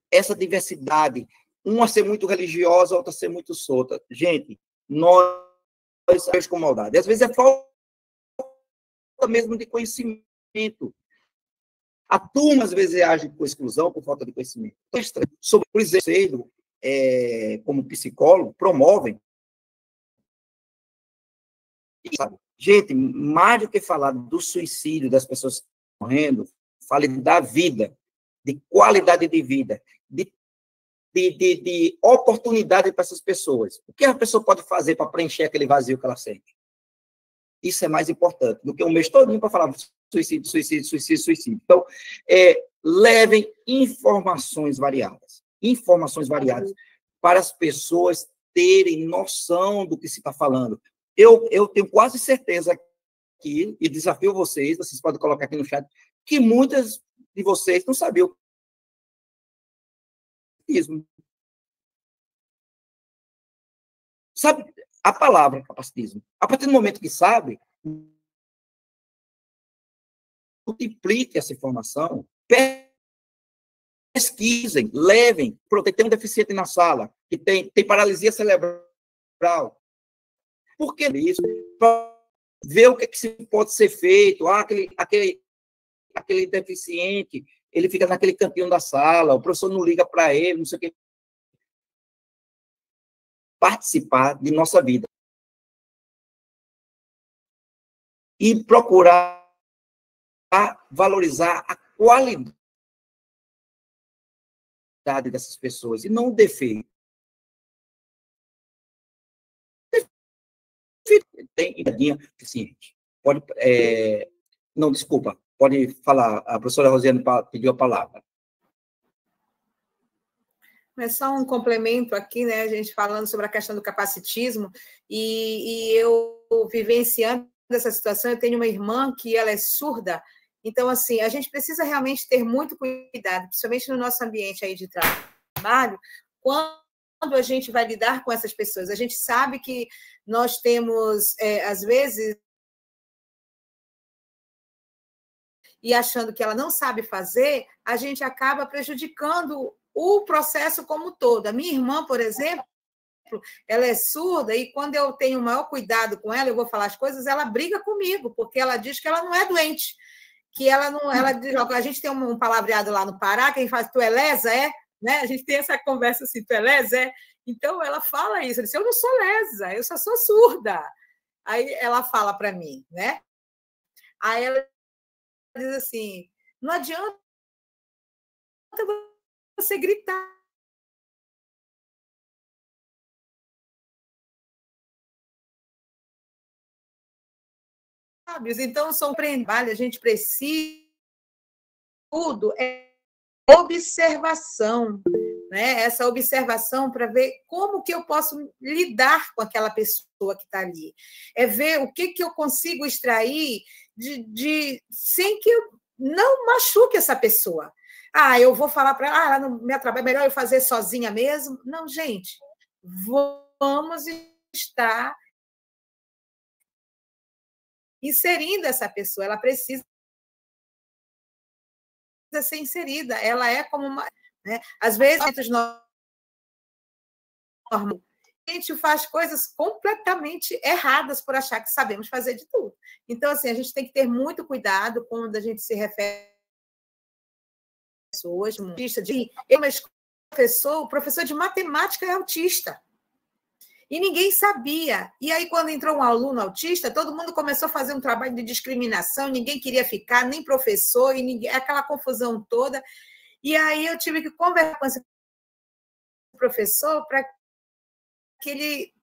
Essa diversidade, uma ser muito religiosa, outra ser muito solta. Gente, nós sabemos com maldade. Às vezes é falta mesmo de conhecimento. A turma, às vezes, age com exclusão por falta de conhecimento. Sobre o exemplo, como psicólogo, promovem. Sabe? Gente, mais do que falar do suicídio das pessoas morrendo, fale da vida, de qualidade de vida, de oportunidade para essas pessoas. O que a pessoa pode fazer para preencher aquele vazio que ela sente? Isso é mais importante do que um mês todinho para falar suicídio, suicídio, suicídio, suicídio. Então, levem informações variadas para as pessoas terem noção do que se está falando. Eu tenho quase certeza aqui, e desafio vocês podem colocar aqui no chat, que muitas de vocês não sabiam o capacitismo. Sabe, a palavra capacitismo, a partir do momento que sabe, multiplique essa informação, pesquisem, levem, tem um deficiente na sala, que tem paralisia cerebral. Por que isso? Para ver o que pode ser feito. Aquele deficiente, ele fica naquele cantinho da sala, o professor não liga para ele, não sei o quê. Participar de nossa vida. E procurar valorizar a qualidade dessas pessoas, e não o defeito. Tem idadinha deficiente. Pode, não, desculpa, pode falar. A professora Rosiane pediu a palavra. Mas só um complemento aqui, né? A gente falando sobre a questão do capacitismo, e eu vivenciando essa situação, eu tenho uma irmã que ela é surda, então, assim, a gente precisa realmente ter muito cuidado, principalmente no nosso ambiente aí de trabalho, quando a gente vai lidar com essas pessoas. A gente sabe que nós temos, às vezes, e achando que ela não sabe fazer, a gente acaba prejudicando o processo como um todo. A minha irmã, por exemplo, ela é surda, e quando eu tenho o maior cuidado com ela, eu vou falar as coisas, ela briga comigo, porque ela diz que ela não é doente, que ela não... a gente tem um palavreado lá no Pará, que a gente fala, tu é lesa, é? Né? A gente tem essa conversa assim, tu é lesa, é? Então, ela fala isso, ela diz, eu não sou lesa, eu só sou surda. Aí ela fala para mim, né? Aí ela diz assim, não adianta você gritar. Então, são trabalho, a gente precisa... Tudo é observação, né? Essa observação para ver como que eu posso lidar com aquela pessoa que está ali. É ver o que eu consigo extrair sem que eu não machuque essa pessoa. Eu vou falar para ela, no meu trabalho é melhor eu fazer sozinha mesmo. Não, gente, vamos estar inserindo essa pessoa, ela precisa ser inserida, ela é como uma... Né? Às vezes, a gente faz coisas completamente erradas por achar que sabemos fazer de tudo. Então, assim, a gente tem que ter muito cuidado quando a gente se refere a pessoas, o professor de matemática é autista. E ninguém sabia. E aí, quando entrou um aluno autista, todo mundo começou a fazer um trabalho de discriminação, ninguém queria ficar, nem professor, e ninguém, aquela confusão toda. E aí eu tive que conversar com esse professor para que ele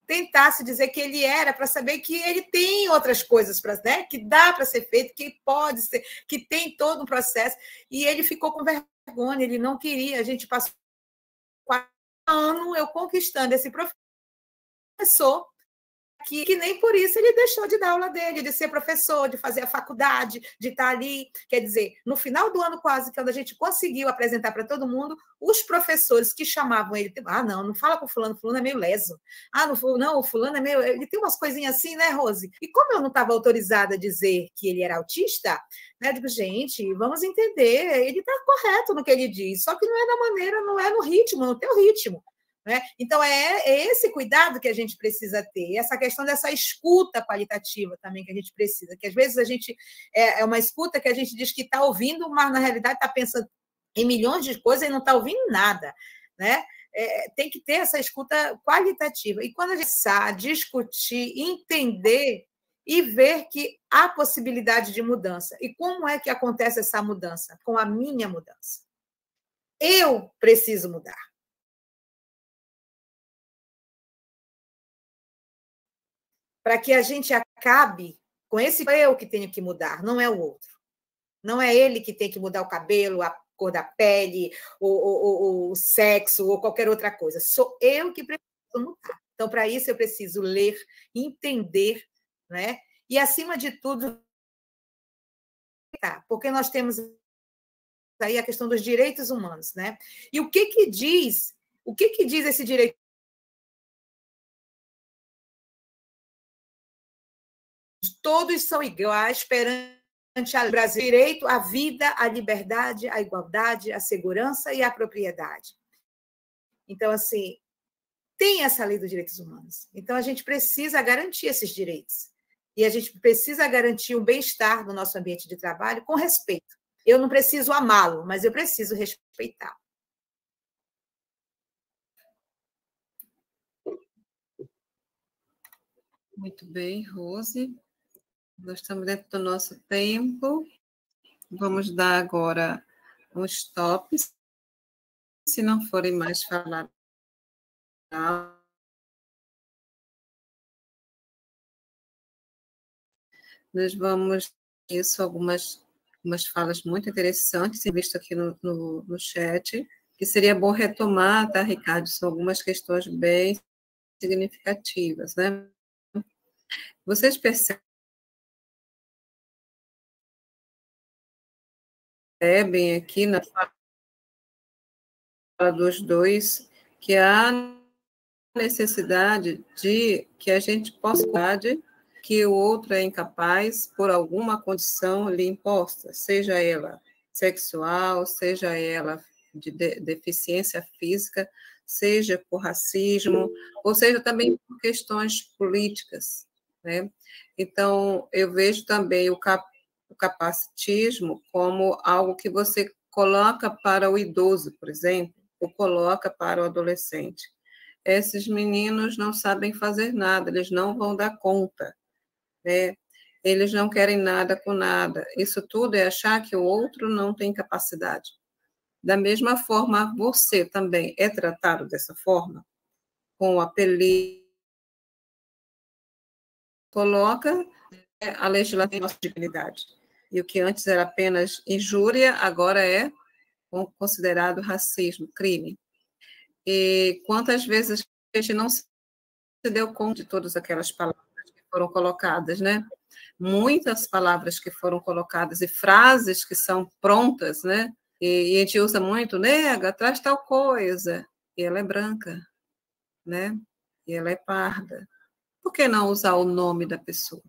tentasse dizer que ele era, para saber que ele tem outras coisas, né, que dá para ser feito, que pode ser, que tem todo um processo, e ele ficou com vergonha, ele não queria. A gente passou 4 anos eu conquistando esse professor, que nem por isso ele deixou de dar aula dele, de ser professor, de fazer a faculdade, de estar ali. Quer dizer, no final do ano quase, quando a gente conseguiu apresentar para todo mundo, os professores que chamavam ele, não fala com o fulano é meio leso. Não, o fulano é meio... Ele tem umas coisinhas assim, né, Rose? E como eu não estava autorizada a dizer que ele era autista, né, eu digo, gente, vamos entender, ele está correto no que ele diz, só que não é da maneira, não é no ritmo, no teu ritmo. Né? Então, é esse cuidado que a gente precisa ter, essa questão dessa escuta qualitativa também que a gente precisa, que às vezes a gente é uma escuta que a gente diz que está ouvindo, mas na realidade está pensando em milhões de coisas e não está ouvindo nada. Né? Tem que ter essa escuta qualitativa. E quando a gente sabe discutir, entender e ver que há possibilidade de mudança. E como é que acontece essa mudança? Com a minha mudança. Eu preciso mudar. Para que a gente acabe com esse eu que tenho que mudar, não é o outro. Não é ele que tem que mudar o cabelo, a cor da pele, o sexo ou qualquer outra coisa. Sou eu que preciso mudar. Então, para isso, eu preciso ler, entender, né? E, acima de tudo, porque nós temos aí a questão dos direitos humanos, né? E o que diz esse direito? Todos são iguais perante a Brasil. Direito à vida, à liberdade, à igualdade, à segurança e à propriedade. Então, assim, tem essa lei dos direitos humanos. Então, a gente precisa garantir esses direitos. E a gente precisa garantir o bem-estar no nosso ambiente de trabalho com respeito. Eu não preciso amá-lo, mas eu preciso respeitá-lo. Muito bem, Rose. Nós estamos dentro do nosso tempo. Vamos dar agora um stop. Se não forem mais falar, nós vamos isso algumas falas muito interessantes, visto aqui no chat, que seria bom retomar, tá, Ricardo? São algumas questões bem significativas, né? Vocês percebem aqui na fala dos dois que há necessidade de que a gente possa que o outro é incapaz por alguma condição lhe imposta, seja ela sexual, seja ela de deficiência física, seja por racismo, ou seja também por questões políticas, né? Então, eu vejo também o capacitismo como algo que você coloca para o idoso, por exemplo, ou coloca para o adolescente. Esses meninos não sabem fazer nada, eles não vão dar conta, né? Eles não querem nada com nada. Isso tudo é achar que o outro não tem capacidade. Da mesma forma, você também é tratado dessa forma, com o apelido, coloca a legislação nossa dignidade. E o que antes era apenas injúria, agora é considerado racismo, crime. E quantas vezes a gente não se deu conta de todas aquelas palavras que foram colocadas, né? Muitas palavras que foram colocadas e frases que são prontas, né? E a gente usa muito, nega, traz tal coisa, e ela é branca, né? E ela é parda. Por que não usar o nome da pessoa?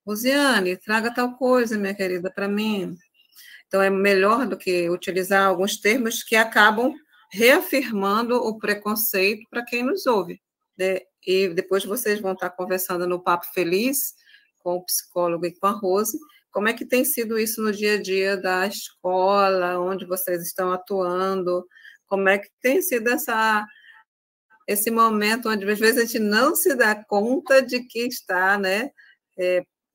Rosiane, traga tal coisa, minha querida, para mim. Então, é melhor do que utilizar alguns termos que acabam reafirmando o preconceito para quem nos ouve, né? E depois vocês vão estar conversando no Papo Feliz com o psicólogo e com a Rose, como é que tem sido isso no dia a dia da escola, onde vocês estão atuando, como é que tem sido esse momento onde, às vezes, a gente não se dá conta de que está, né,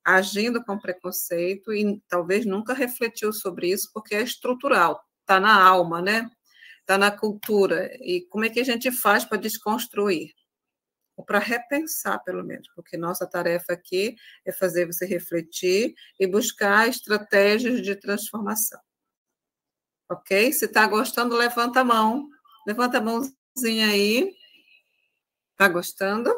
agindo com preconceito e talvez nunca refletiu sobre isso, porque é estrutural, está na alma, né? está na cultura, e como é que a gente faz para desconstruir? Ou para repensar, pelo menos, porque nossa tarefa aqui é fazer você refletir e buscar estratégias de transformação. Ok? Se está gostando, levanta a mão. Levanta a mãozinha aí. Está gostando?